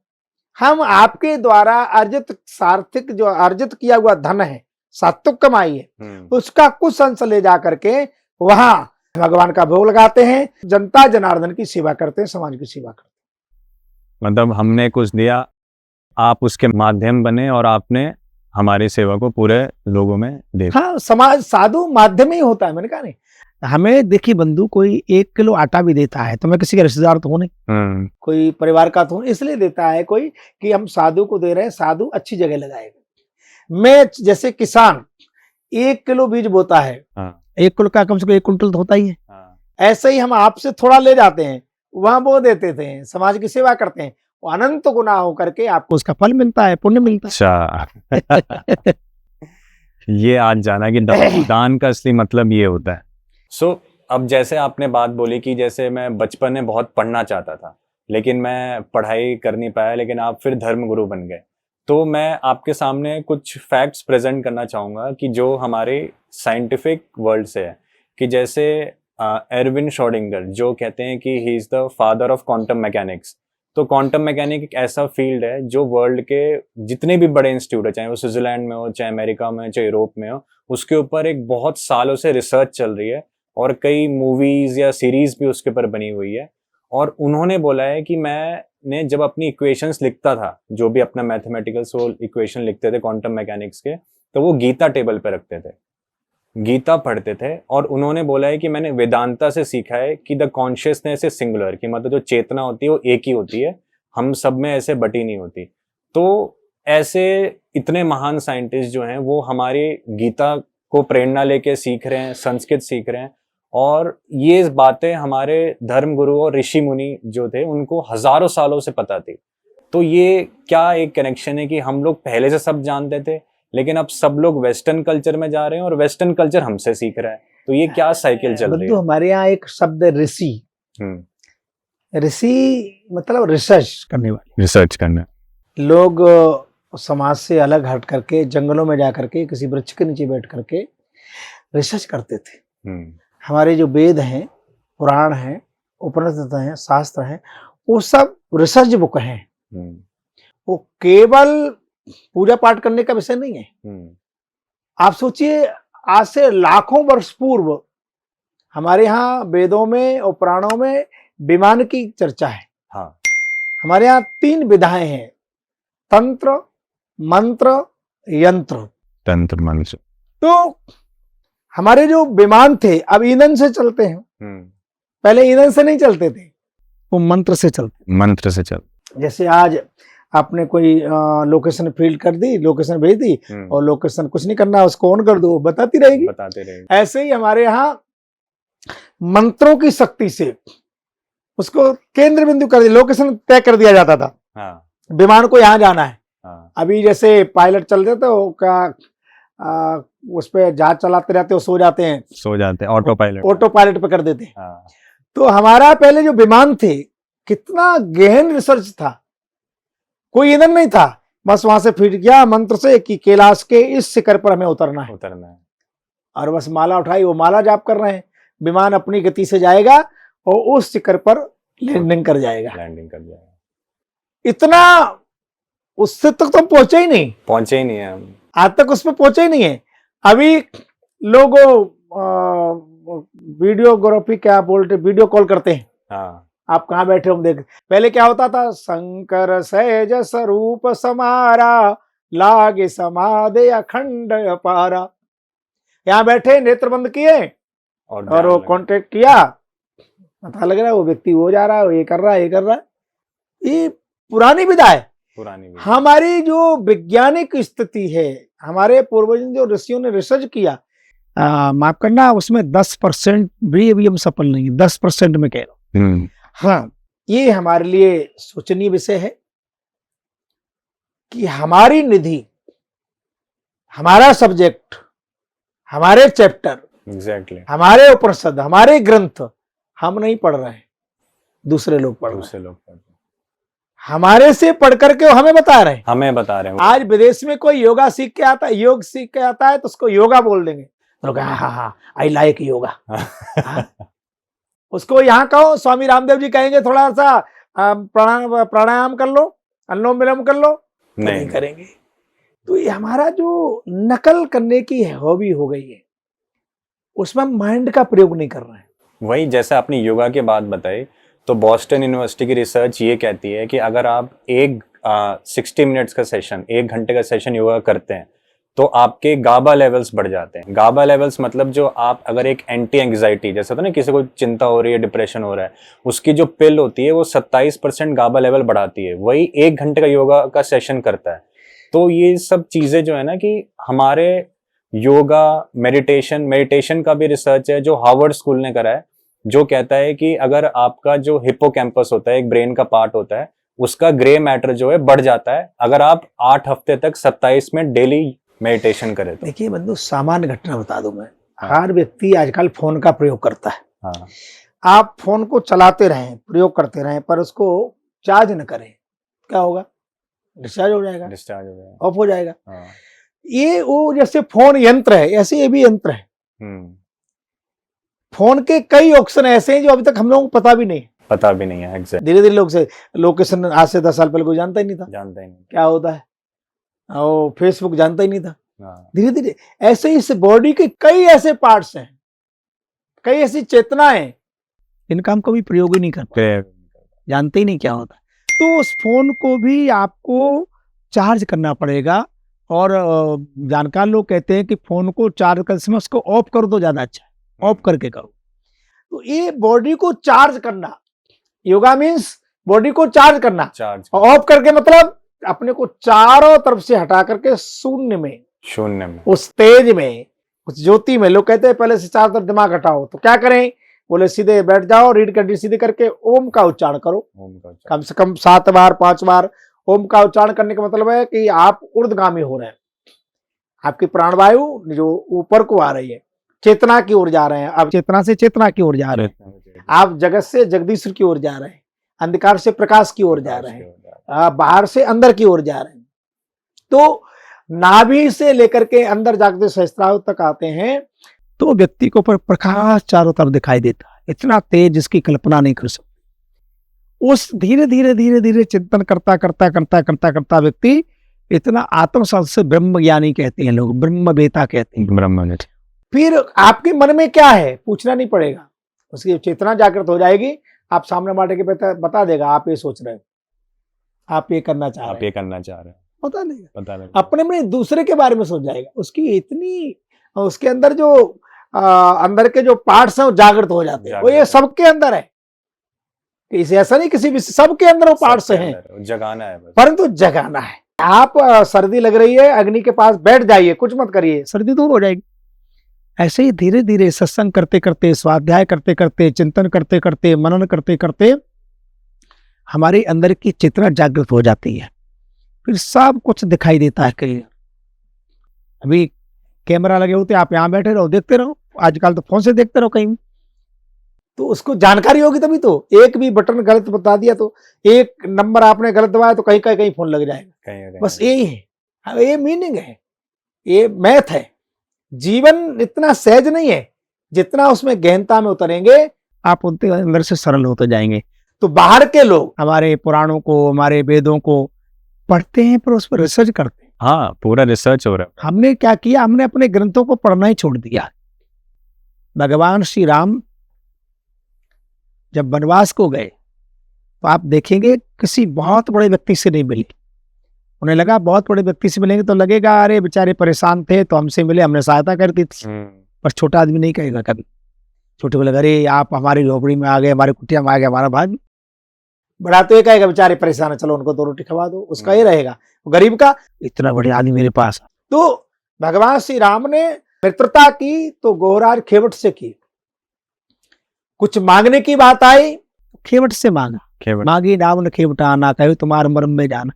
हम आपके द्वारा अर्जित सार्थिक जो अर्जित किया हुआ धन है, सात्विक कमाई है, उसका कुछ अंश ले जा करके वहां भगवान का भोग लगाते हैं, जनता जनार्दन की सेवा करते हैं, समाज की सेवा करते हैं। मतलब हमने कुछ दिया, आप उसके माध्यम बने और आपने हमारी सेवा को पूरे लोगों में दे। हाँ, समाज साधु माध्यम ही होता है। मैंने कहा नहीं, हमें देखिए बंधु, कोई 1 किलो आटा भी देता है तो मैं किसी का रिश्तेदार तो हूं नहीं, कोई परिवार का तो हूं, इसलिए देता है कोई कि हम साधु को दे रहे हैं, साधु अच्छी जगह लगाएगा। मैं जैसे किसान 1 किलो बीज बोता है, 1 किलो का कम से कम 1 कुंटल तो होता ही है। ऐसे ही हम आपसे थोड़ा ले जाते हैं, वहां बो देते थे, समाज की सेवा करते हैं, वो अनंत गुना होकर के आपको उसका फल मिलता है, पुण्य मिलता है। अच्छा ये आज जाना कि दान का असली मतलब ये होता है। सो अब जैसे आपने बात बोली कि जैसे मैं बचपन में बहुत पढ़ना चाहता था, लेकिन मैं पढ़ाई कर नहीं पाया, लेकिन आप फिर धर्म गुरु बन गए। तो मैं आपके सामने कुछ फैक्ट्स प्रेजेंट करना चाहूँगा कि जो हमारे साइंटिफिक वर्ल्ड से है, कि जैसे एरविन श्रोडिंगर जो कहते हैं कि he is the father of quantum mechanics. तो क्वांटम मैकेनिक एक ऐसा फील्ड है जो वर्ल्ड के जितने भी बड़े इंस्टीट्यूट है, चाहे वो स्विट्जरलैंड में हो, चाहे अमेरिका में, चाहे यूरोप में हो, उसके ऊपर एक बहुत सालों से रिसर्च चल रही है और कई मूवीज या सीरीज भी उसके ऊपर बनी हुई है। और उन्होंने बोला है कि मैंने जब अपनी इक्वेशंस लिखता था, जो भी अपना मैथमेटिकल इक्वेशन लिखते थे क्वांटम मैकेनिक्स के, तो वो गीता टेबल पे रखते थे, गीता पढ़ते थे। और उन्होंने बोला है कि मैंने वेदांता से सीखा है कि द कॉन्शियसनेस इज सिंगुलर, कि मतलब जो चेतना होती है वो एक ही होती है, हम सब में ऐसे बटी नहीं होती। तो ऐसे इतने महान साइंटिस्ट जो हैं वो हमारी गीता को प्रेरणा लेके सीख रहे हैं, संस्कृत सीख रहे हैं, और ये बातें हमारे धर्म गुरु और ऋषि मुनि जो थे उनको हजारों सालों से पता थी। तो ये क्या एक कनेक्शन है कि हम लोग पहले से सब जानते थे, लेकिन अब सब लोग वेस्टर्न कल्चर में जा रहे हैं और वेस्टर्न कल्चर हमसे सीख रहा है। तो ये क्या साइकिल चल रही है? हमारे यहाँ एक शब्द है ऋषि। ऋषि मतलब रिसर्च करने वाले, रिसर्च करना। लोग समाज से अलग हट करके जंगलों में जा करके किसी वृक्ष के नीचे बैठ करके रिसर्च करते थे। हमारे जो वेद हैं, पुराण हैं, उपनिषद हैं, शास्त्र हैं, वो सब रिसर्च बुक हैं। वो केवल पूजा पाठ करने का विषय नहीं है। आप सोचिए, आज से लाखों वर्ष पूर्व हमारे यहाँ वेदों में और पुराणों में विमान की चर्चा है। हाँ। हमारे यहाँ 3 विधाएं हैं, तंत्र, मंत्र, यंत्र। तंत्र मंत्र। तो हमारे जो विमान थे अब ईंधन से चलते हैं, पहले ईंधन से नहीं चलते थे, वो मंत्र से चलते। मंत्र से चल। जैसे आज आपने कोई लोकेशन फील्ड कर दी, लोकेशन भेज दी, और लोकेशन कुछ नहीं करना, उसको ऑन कर दो, बताती रहेगी। ऐसे ही हमारे यहाँ मंत्रों की शक्ति से उसको केंद्र बिंदु कर दिया, लोकेशन तय कर दिया जाता था। हाँ। विमान को यहाँ जाना है। हाँ। अभी जैसे पायलट चल रहे थे, वो क्या उस पे जहाज चलाते रहते, वो सो जाते हैं, ऑटो पायलट पे कर देते। हाँ। तो हमारा पहले जो विमान थे, कितना गहन रिसर्च था, कोई ईंधन नहीं था, बस वहां से फिट किया मंत्र से कि कैलाश के इस शिखर पर हमें उतरना है, और बस माला उठाई, वो माला जाप कर रहे हैं, विमान अपनी गति से जाएगा और उस शिखर पर लैंडिंग कर जाएगा। इतना उससे तक तो पहुंचे ही नहीं है हम, आज तक उस पर पहुंचे ही नहीं है। अभी लोग वीडियोग्राफी क्या बोलते, वीडियो कॉल करते हैं। हाँ। आप कहाँ बैठे हो, हम देख। पहले क्या होता था, शंकर सहज स्वरूप समारा, लागे समाधि अखंड अपारा। यहाँ बैठे, नेत्र बंद किए और वो कांटेक्ट किया, पता लग रहा है वो व्यक्ति वो जा रहा है, वो ये कर रहा है। ये पुरानी विधा है। हमारी जो वैज्ञानिक स्थिति है, हमारे पूर्वजों जो ऋषियों ने रिसर्च किया, माफ करना, उसमें 10% भी अभी हम सफल नहीं है, 10% में कह रहा हूँ। हाँ, ये हमारे लिए सोचनीय विषय है कि हमारी निधि, हमारा सब्जेक्ट, हमारे चैप्टर, एग्जैक्टली, हमारे उपनिषद, हमारे ग्रंथ हम नहीं पढ़ रहे हैं, दूसरे लोग पढ़ रहे हैं। दूसरे लोग पढ़ रहे हैं। हमारे से पढ़ करके वो हमें बता रहे हैं। हमें बता रहे हैं। आज विदेश में कोई योगा सीख के आता है, योग सीख के आता है, तो उसको योगा बोल देंगे, तो हाँ हाँ हाँ आई लाइक योगा। हाँ? उसको यहाँ कहो, स्वामी रामदेव जी कहेंगे थोड़ा सा प्राणायाम कर लो, अनुलोम विलोम कर लो, नहीं करेंगे। तो ये हमारा जो नकल करने की हॉबी हो गई है, उसमें हम माइंड का प्रयोग नहीं कर रहे हैं। वही जैसे आपने योगा की बात बताई, तो बॉस्टन यूनिवर्सिटी की रिसर्च ये कहती है कि अगर आप 60 मिनट्स का सेशन, 1 घंटे का सेशन योगा करते हैं, तो आपके गाबा लेवल्स बढ़ जाते हैं। गाबा लेवल्स मतलब जो आप अगर एक एंटी एंग्जाइटी, जैसे होता है ना किसी को चिंता हो रही है, डिप्रेशन हो रहा है, उसकी जो पिल होती है वो 27% गाबा लेवल बढ़ाती है, वही 1 घंटे का योगा का सेशन करता है। तो ये सब चीजें जो है ना कि हमारे योगा, मेडिटेशन का भी रिसर्च है जो हार्वर्ड स्कूल ने करा है, जो कहता है कि अगर आपका जो हिप्पोकैम्पस होता है, एक ब्रेन का पार्ट होता है, उसका ग्रे मैटर जो है बढ़ जाता है अगर आप 8 हफ्ते तक 27 मिनट डेली मेडिटेशन करें तो। देखिए बंधु, सामान्य घटना बता दूं मैं। हर व्यक्ति आजकल फोन का प्रयोग करता है। हाँ। आप फोन को चलाते रहें, प्रयोग करते रहें, पर उसको चार्ज न करें, क्या होगा? डिस्चार्ज हो जाएगा, ऑफ हो जाएगा। हाँ। ये वो जैसे फोन यंत्र है, ऐसे ये भी यंत्र है। फोन के कई ऑप्शन ऐसे हैं जो अभी तक हम लोगों को पता भी नहीं है। एग्जैक्ट। धीरे धीरे लोग से लोकेशन आज से 10 साल पहले कोई जानता ही नहीं था क्या होता है, और फेसबुक जानता ही नहीं था। धीरे धीरे ऐसे इस बॉडी के कई ऐसे पार्ट्स हैं, कई ऐसी चेतनाएं, इनका हम कभी प्रयोग ही नहीं करते, जानते ही नहीं क्या होता। तो उस फोन को भी आपको चार्ज करना पड़ेगा, और जानकार लोग कहते हैं कि फोन को चार्ज करते समय उसको ऑफ कर दो, ज्यादा अच्छा है, ऑफ करके करो। तो ये बॉडी को चार्ज करना, योगा मीन्स बॉडी को चार्ज करना। और ऑफ करके मतलब अपने को चारों तरफ से हटा करके शून्य में, उस तेज में, उस ज्योति में। लोग कहते हैं पहले से चारों तरफ दिमाग हटाओ, तो क्या करें? बोले सीधे बैठ जाओ, रीड कंडी सीधे करके ओम का उच्चारण करो, कम से कम 7 बार 5 बार। ओम का उच्चारण करने का मतलब है कि आप ऊर्ध्वगामी हो रहे हैं, आपकी प्राणवायु जो ऊपर को आ रही है, चेतना की ओर जा रहे हैं। अब चेतना से चेतना की ओर जा रहे हैं, आप जगत से जगदीश्वर की ओर जा रहे हैं, अंधकार से प्रकाश की ओर जा रहे हैं, बाहर से अंदर की ओर जा रहे हैं। तो नाभि से लेकर के अंदर जाकर सहस्त्रार तक आते हैं, तो व्यक्ति को पर प्रकाश चारों तरफ दिखाई देता है, इतना तेज जिसकी कल्पना नहीं कर सकते। उस धीरे धीरे धीरे धीरे चिंतन करता करता करता करता करता व्यक्ति इतना आत्मसात से ब्रह्म ज्ञानी कहते हैं लोग, ब्रह्म वेता कहते हैं, ब्रह्म। फिर आपके मन में क्या है पूछना नहीं पड़ेगा, उसकी चेतना जागृत हो जाएगी, आप सामने वाले के बता देगा आप ये सोच रहे हो, आप ये करना चाह रहे हैं, पता नहीं, अपने में दूसरे के बारे में सोच जाएगा। उसकी इतनी, उसके अंदर जो अंदर के जो पार्ट्स हैं वो जागृत हो जाते हैं। वो ये सबके अंदर है, इसे ऐसा नहीं किसी भी, सबके अंदर वो पार्ट्स हैं, जगाना है, परंतु जगाना है। आप सर्दी लग रही है, अग्नि के पास बैठ जाइए, कुछ मत करिए, सर्दी दूर हो जाएगी। ऐसे ही धीरे धीरे सत्संग करते करते, स्वाध्याय करते करते, चिंतन करते करते, मनन करते करते हमारे अंदर की चेतना जागृत हो जाती है, फिर सब कुछ दिखाई देता है। कहीं अभी कैमरा लगे होते, आप यहाँ बैठे रहो, देखते रहो, आजकल तो फोन से देखते रहो कहीं, तो उसको जानकारी होगी तभी तो। एक भी बटन गलत बता दिया तो, एक नंबर आपने गलत दबाया तो कहीं कहीं फोन लग जाएगा। बस यही है, ये मीनिंग है, ये मैथ है। जीवन इतना सहज नहीं है, जितना उसमें गहनता में उतरेंगे आप उतने अंदर से सरल होते जाएंगे। तो बाहर के लोग हमारे पुराणों को, हमारे वेदों को पढ़ते हैं, पर उस पर रिसर्च करते हैं। हाँ, पूरा रिसर्च हो रहा है। हमने क्या किया, हमने अपने ग्रंथों को पढ़ना ही छोड़ दिया। भगवान श्री राम जब वनवास को गए तो आप देखेंगे किसी बहुत बड़े व्यक्ति से नहीं मिले। उन्हें लगा बहुत बड़े व्यक्ति से मिलेंगे तो लगेगा अरे बेचारे परेशान थे तो हमसे मिले, हमने सहायता कर दी थी। पर छोटा आदमी नहीं कहेगा कभी। छोटे को लगा अरे आप हमारी झोपड़ी में आ गए, हमारी कुटिया में आ गए, हमारा भाग। बड़ा तो ये कहेगा बेचारे परेशान है, चलो उनको 2 रोटी खवा दो, उसका ये रहेगा। गरीब का इतना बड़े आदमी मेरे पास। तो भगवान श्री राम ने मित्रता की तो गोहराज खेवट से की, कुछ मांगने की बात आई खेवट से मांगा, केवल मांगी नाम न खेवटा ना कहो तुम्हारे मर्म में जाना।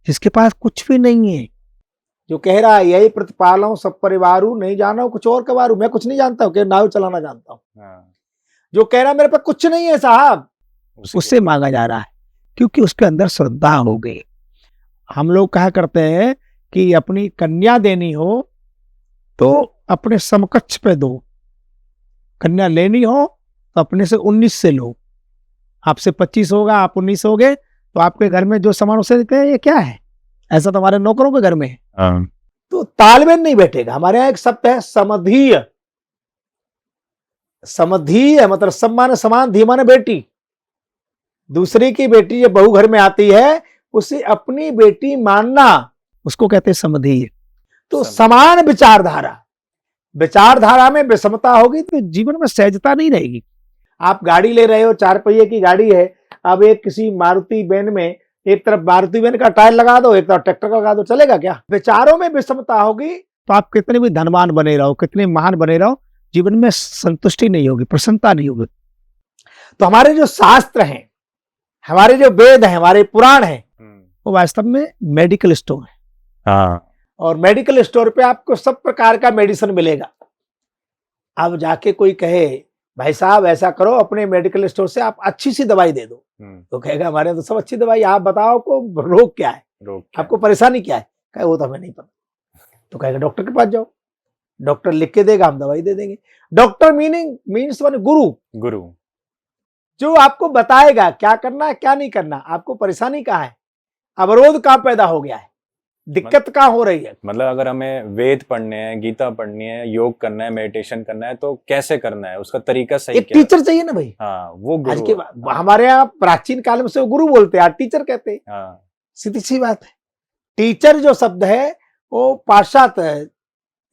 जिसके पास कुछ भी नहीं है, जो कह रहा है यही प्रतिपालू सब परिवारू नहीं जाना कुछ और कबारू, मैं कुछ नहीं जानता हूँ, नाव चलाना जानता हूँ। हाँ, जो कह रहा है मेरे पास कुछ नहीं है साहब, उसके- उससे मांगा जा रहा है, क्योंकि उसके अंदर श्रद्धा हो गई। हम लोग कहा करते हैं कि अपनी कन्या देनी हो तो अपने समकक्ष पे दो, कन्या लेनी हो तो अपने से 19 से लो। आपसे 25 होगा, आप 19 हो गए, तो आपके घर में जो सामान उसे देते हैं ये क्या है, ऐसा तो हमारे नौकरों के घर में है। हाँ, तो तालमेल नहीं बैठेगा। हमारे यहाँ एक शब्द है समधीय, समधीय मतलब सम्मान समान, धी माने बेटी। दूसरे की बेटी जब बहू घर में आती है उसे अपनी बेटी मानना, उसको कहते हैं समधीय। तो समान विचारधारा, विचारधारा में विषमता होगी तो जीवन में सहजता नहीं रहेगी। आप गाड़ी ले रहे हो, 4 पहिए की गाड़ी है, अब एक किसी मारुति वैन में एक तरफ मारुति वैन का टायर लगा दो, एक तरफ ट्रैक्टर का लगा दो, चलेगा क्या? विचारों में विषमता होगी तो आप कितने भी धनवान बने रहो, कितने महान बने रहो, जीवन में संतुष्टि नहीं होगी, प्रसन्नता नहीं होगी। तो हमारे जो शास्त्र हैं, हमारे जो वेद हैं, हमारे पुराण हैं, वो वास्तव में मेडिकल स्टोर है। हाँ, और मेडिकल स्टोर पे आपको सब प्रकार का मेडिसिन मिलेगा। अब जाके कोई कहे भाई साहब ऐसा करो, अपने मेडिकल स्टोर से आप अच्छी सी दवाई दे दो, तो कहेगा हमारे तो सब अच्छी दवाई, आप बताओ को रोग क्या है, आपको परेशानी क्या है? कहे वो तो हमें नहीं पता। तो कहेगा डॉक्टर के पास जाओ, डॉक्टर लिख के देगा, हम दवाई दे देंगे। डॉक्टर मीन्स गुरु, गुरु जो आपको बताएगा क्या करना है क्या नहीं करना, आपको परेशानी कहाँ है, अवरोध कहाँ पैदा हो गया है, दिक्कत कहाँ हो रही है। मतलब अगर हमें वेद पढ़ने हैं, गीता पढ़नी है, योग करना है, मेडिटेशन करना है, तो कैसे करना है, उसका तरीका सही एक क्या है? टीचर चाहिए ना भाई। हाँ, वो आज गुरु के हमारे यहाँ प्राचीन काल में से वो गुरु बोलते हैं, आज टीचर कहते हैं। हाँ, सीधी सी बात है। टीचर जो शब्द है वो पाश्चात्य है,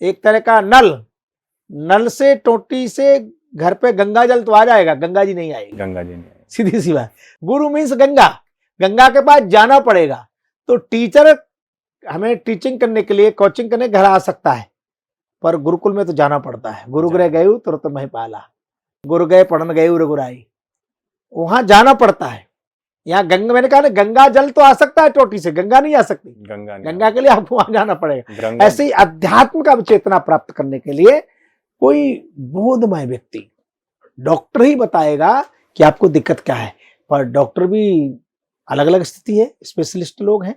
एक तरह का नल से टोटी से घर पे गंगा जल तो आ जाएगा, गंगा जी नहीं आएगी। गंगा जी ने सीधी सी बात। गुरु मीन्स गंगा, गंगा के पास जाना पड़ेगा। तो टीचर हमें टीचिंग करने के लिए, कोचिंग करने घर आ सकता है, पर गुरुकुल में तो जाना पड़ता है। गुरुग्रह गए तुरंत मही पाला, गुरु गए पढ़न गए रघुराई, वहां जाना पड़ता है। यहाँ गंगा, मैंने कहा ना गंगा जल तो आ सकता है टोटी से, गंगा नहीं आ सकती। गंगा के लिए आपको वहां जाना पड़ेगा। ऐसे ही अध्यात्म का चेतना प्राप्त करने के लिए कोई बोधमय व्यक्ति, डॉक्टर ही बताएगा कि आपको दिक्कत क्या है। पर डॉक्टर भी अलग अलग स्थिति है, स्पेशलिस्ट लोग हैं।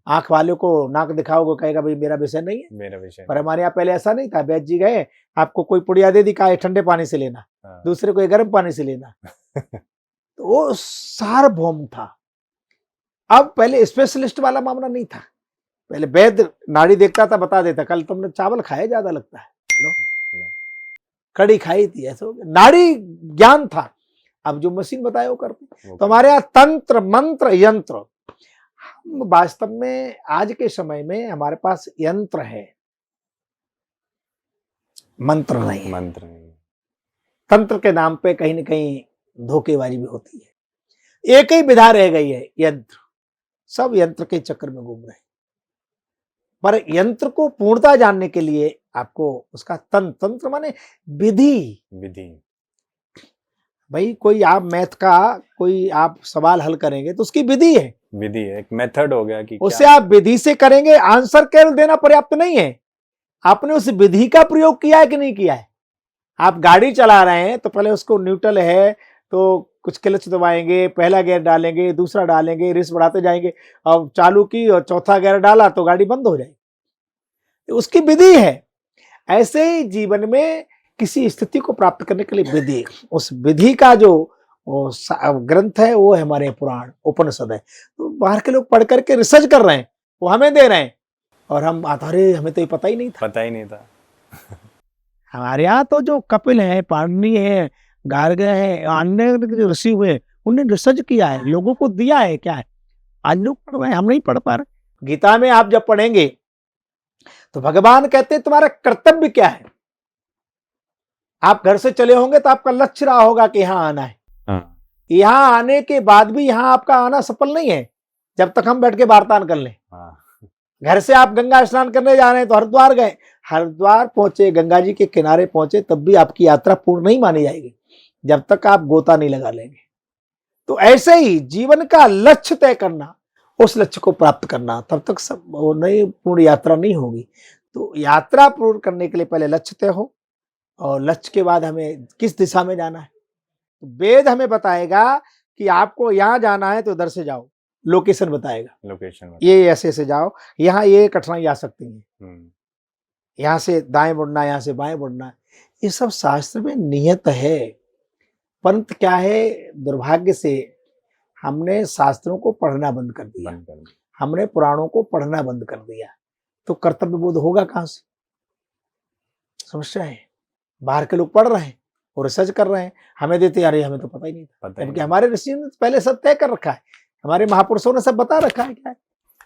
आंख वाले को नाक दिखाओगे, कहेगा भाई मेरा विषय नहीं है, मेरा विषय। पर हमारे यहाँ पहले ऐसा नहीं था। वैद्य जी गए, आपको कोई पुड़िया दे दी, कहा ठंडे पानी से लेना, दूसरे को गर्म पानी से लेना। तो वो सार्वभौम था। अब पहले स्पेशलिस्ट वाला मामला नहीं था। पहले वैद्य नाड़ी देखता था, बता देता कल तुमने चावल खाया ज्यादा लगता है, लो कड़ी खाई थी, ऐसा हो गया। नाड़ी ज्ञान था। अब जो मशीन बताए वो करते। तो हमारे यहाँ तंत्र मंत्र यंत्र, हम वास्तव में आज के समय में हमारे पास यंत्र है, मंत्र नहीं है। मंत्र नहीं। तंत्र के नाम पे कहीं न कहीं धोखेबाजी भी होती है। एक ही विधा रह गई है, यंत्र। सब यंत्र के चक्कर में घूम रहे हैं। पर यंत्र को पूर्णता जानने के लिए आपको उसका तंत्र माने विधि। भाई कोई आप मैथ का कोई आप सवाल हल करेंगे तो उसकी विधि है, एक मेथड हो गया कि उसे आप विधि से करेंगे। आंसर केवल देना पर्याप्त नहीं है, आपने उस विधि का प्रयोग किया है कि नहीं किया है। आप गाड़ी चला रहे हैं तो पहले उसको न्यूट्रल है तो कुछ क्लच दबाएंगे, पहला गियर डालेंगे, दूसरा डालेंगे, रेस बढ़ाते जाएंगे। अब चालू की और चौथा गियर डाला तो गाड़ी बंद हो जाएगी, उसकी विधि है। ऐसे ही जीवन में किसी स्थिति को प्राप्त करने के लिए विधि, उस विधि का जो ग्रंथ है वो है हमारे पुराण उपनिषद है। तो बाहर के लोग पढ़ करके रिसर्च कर रहे हैं, वो हमें दे रहे हैं, और हम अरे हमें तो ये पता ही नहीं था। हमारे यहाँ तो जो कपिल है, पाणिनि है, गार्ग्य है, अन्य जो ऋषि हुए, उन्होंने रिसर्च किया है, लोगों को दिया है। क्या है आज लोग पढ़ रहे हैं, हम नहीं पढ़ पा रहे। गीता में आप जब पढ़ेंगे तो भगवान कहते हैं तुम्हारा कर्तव्य क्या है। आप घर से चले होंगे तो आपका लक्ष्य रहा होगा कि यहाँ आना है। यहाँ आने के बाद भी यहाँ आपका आना सफल नहीं है जब तक हम बैठ के वार्तालाप कर लें। घर से आप गंगा स्नान करने जा रहे हैं तो हरिद्वार गए, हरिद्वार पहुंचे, गंगा जी के किनारे पहुंचे, तब भी आपकी यात्रा पूर्ण नहीं मानी जाएगी जब तक आप गोता नहीं लगा लेंगे। तो ऐसे ही जीवन का लक्ष्य तय करना, उस लक्ष्य को प्राप्त करना, तब तक सब वो नहीं, पूर्ण यात्रा नहीं होगी। तो यात्रा पूर्ण करने के लिए पहले लक्ष्य तय हो, और लक्ष्य के बाद हमें किस दिशा में जाना है। तो वेद हमें बताएगा कि आपको यहाँ जाना है तो इधर से जाओ, लोकेशन बताएगा, लोकेशन ये ऐसे से जाओ, यहाँ ये कठिनाई आ सकती है, यहाँ से दाएं मुड़ना, यहाँ से बाएं मुड़ना, ये सब शास्त्र में नियत है। परंतु क्या है, दुर्भाग्य से हमने शास्त्रों को पढ़ना बंद कर दिया, हमने पुराणों को पढ़ना बंद कर दिया, तो कर्तव्य बोध होगा कहाँ से? समस्या है। बाहर के लोग पढ़ रहे हैं और रिसर्च कर रहे हैं, हमें देते अरे हमें तो पता ही नहीं था, क्योंकि हमारे ऋषि ने पहले सब तय कर रखा है, हमारे महापुरुषों ने सब बता रखा है क्या है।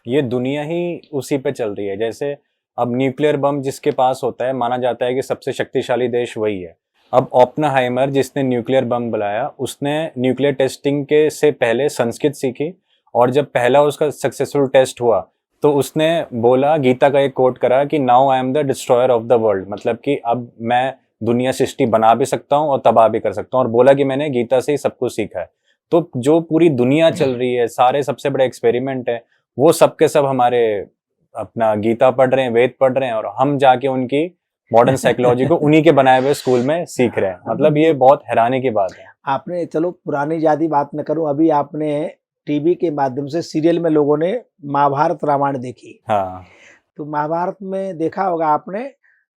ये दुनिया ही उसी पे चल रही है। जैसे अब न्यूक्लियर बम जिसके पास होता है, माना जाता है कि सबसे शक्तिशाली देश वही है। अब ओपेनहाइमर जिसने न्यूक्लियर बम बनाया, उसने न्यूक्लियर टेस्टिंग के से पहले संस्कृत सीखी, और जब पहला उसका सक्सेसफुल टेस्ट हुआ तो उसने बोला, गीता का एक कोट करा कि now I am the destroyer of the world, मतलब कि अब मैं दुनिया सृष्टि बना भी सकता हूँ और तबाह भी कर सकता हूँ, और बोला कि मैंने गीता से ही सब कुछ सीखा है। तो जो पूरी दुनिया चल रही है, सारे सबसे बड़े एक्सपेरिमेंट है, वो सब के सब हमारे अपना गीता पढ़ रहे हैं, वेद पढ़ रहे हैं, और हम जाके उनकी मॉडर्न साइकोलॉजी को उन्हीं के बनाए हुए स्कूल में सीख रहे हैं। मतलब ये बहुत हैरानी की बात है। आपने, चलो पुरानी ज्यादा बात न करूं, अभी आपने टीवी के माध्यम से सीरियल में लोगों ने महाभारत रामायण देखी। हाँ, तो महाभारत में देखा होगा आपने,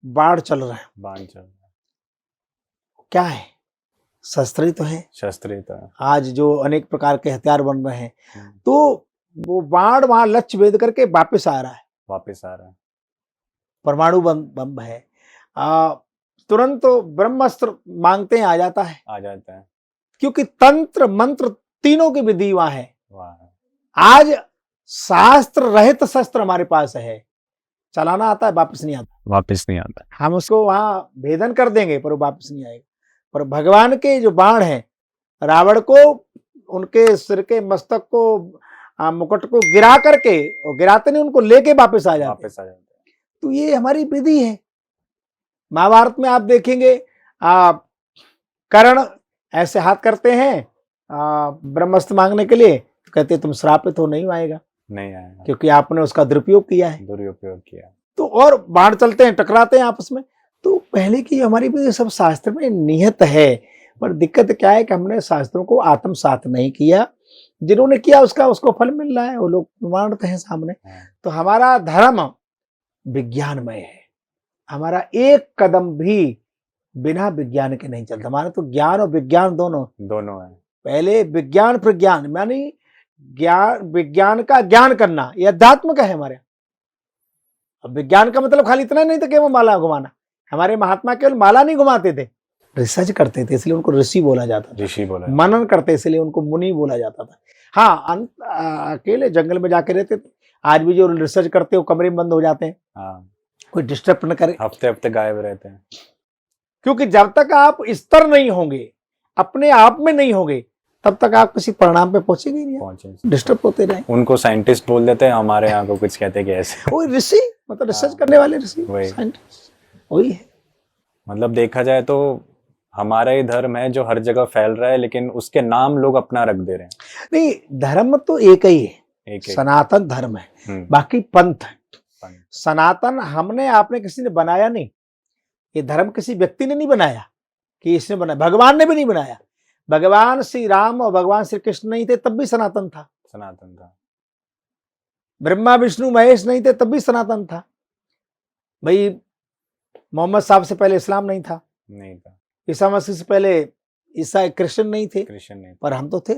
बाण चल रहा है, बाण चल रहा है, क्या है? शस्त्र ही तो है, शस्त्र तो है। आज जो अनेक प्रकार के हथियार बन रहे हैं, तो वो बाण वहां लक्ष्य भेद करके वापस आ रहा है, वापस आ रहा है। परमाणु बम है, तुरंत तो ब्रह्मास्त्र मांगते हैं, आ जाता है, आ जाता है, क्योंकि तंत्र मंत्र तीनों की विधि वहां है। वाह। आज शास्त्र रहित शस्त्र हमारे पास है, चलाना आता है, वापस नहीं आता, वापस नहीं आता। हम उसको वहां भेदन कर देंगे पर वो वापस नहीं आएगा। पर भगवान के जो बाण हैं, रावण को उनके सिर के मस्तक को, मुकुट को गिरा करके, और गिराते नहीं, उनको लेके वापस आ जाते हैं। तो ये हमारी विधि है। महाभारत में आप देखेंगे, कर्ण ऐसे हाथ करते हैं ब्रह्मास्त्र मांगने के लिए, तो कहते तुम श्रापित हो, नहीं आएगा, नहीं आएगा, क्योंकि आपने उसका दुरुपयोग किया है। दुरुपयोग किया। तो और बाण चलते हैं, टकराते हैं आपस में। तो पहले की हमारी भी सब शास्त्र में नियत है, पर दिक्कत क्या है कि हमने शास्त्रों को आत्मसात नहीं किया। जिन्होंने किया उसको फल मिल रहा है, वो लोग प्रमाणित हैं सामने। तो हमारा धर्म विज्ञानमय है, हमारा एक कदम भी बिना विज्ञान के नहीं चलता। हमारा तो ज्ञान और विज्ञान दोनों है। पहले विज्ञान प्रज्ञान, यानी ज्ञान, विज्ञान का ज्ञान करना, यह अध्यात्म का है हमारे। अब विज्ञान का मतलब खाली इतना नहीं था कि वो माला घुमाना, हमारे महात्मा केवल माला नहीं घुमाते थे, रिसर्च करते थे, इसलिए उनको ऋषि बोला जाता था, ऋषि बोला, मनन करते इसलिए उनको मुनि बोला जाता था। हाँ, अकेले जंगल में जाके रहते थे। आज भी जो रिसर्च करते हो कमरे में बंद हो जाते हैं, हाँ, कोई डिस्टर्ब न करे, हफ्ते हफ्ते गायब रहते हैं। क्योंकि जब तक आप स्तर नहीं होंगे, अपने आप में नहीं होंगे, तब तक आप किसी परिणाम पे पहुंचेंगे ही नहीं, डिस्टर्ब होते रहे। उनको साइंटिस्ट बोल देते हैं, हमारे यहाँ को कुछ कहते हैं कि ऐसे। वही ऋषि, मतलब रिसर्च करने वाले ऋषि, साइंटिस्ट वही है। मतलब देखा जाए तो हमारा ही धर्म है जो हर जगह फैल रहा है, लेकिन उसके नाम लोग अपना रख दे रहे हैं। नहीं, धर्म तो एक ही है, एक सनातन धर्म है, बाकी पंथ है। सनातन हमने, आपने किसी ने बनाया नहीं, ये धर्म किसी व्यक्ति ने नहीं बनाया कि इसने बनाया, भगवान ने भी नहीं बनाया। भगवान श्री राम और भगवान श्री कृष्ण नहीं थे तब भी सनातन था, ब्रह्मा विष्णु महेश नहीं थे तब भी सनातन था। भाई मोहम्मद साहब से पहले इस्लाम नहीं था, ईसा मसीह से पहले ईसा कृष्ण नहीं थे, पर हम तो थे।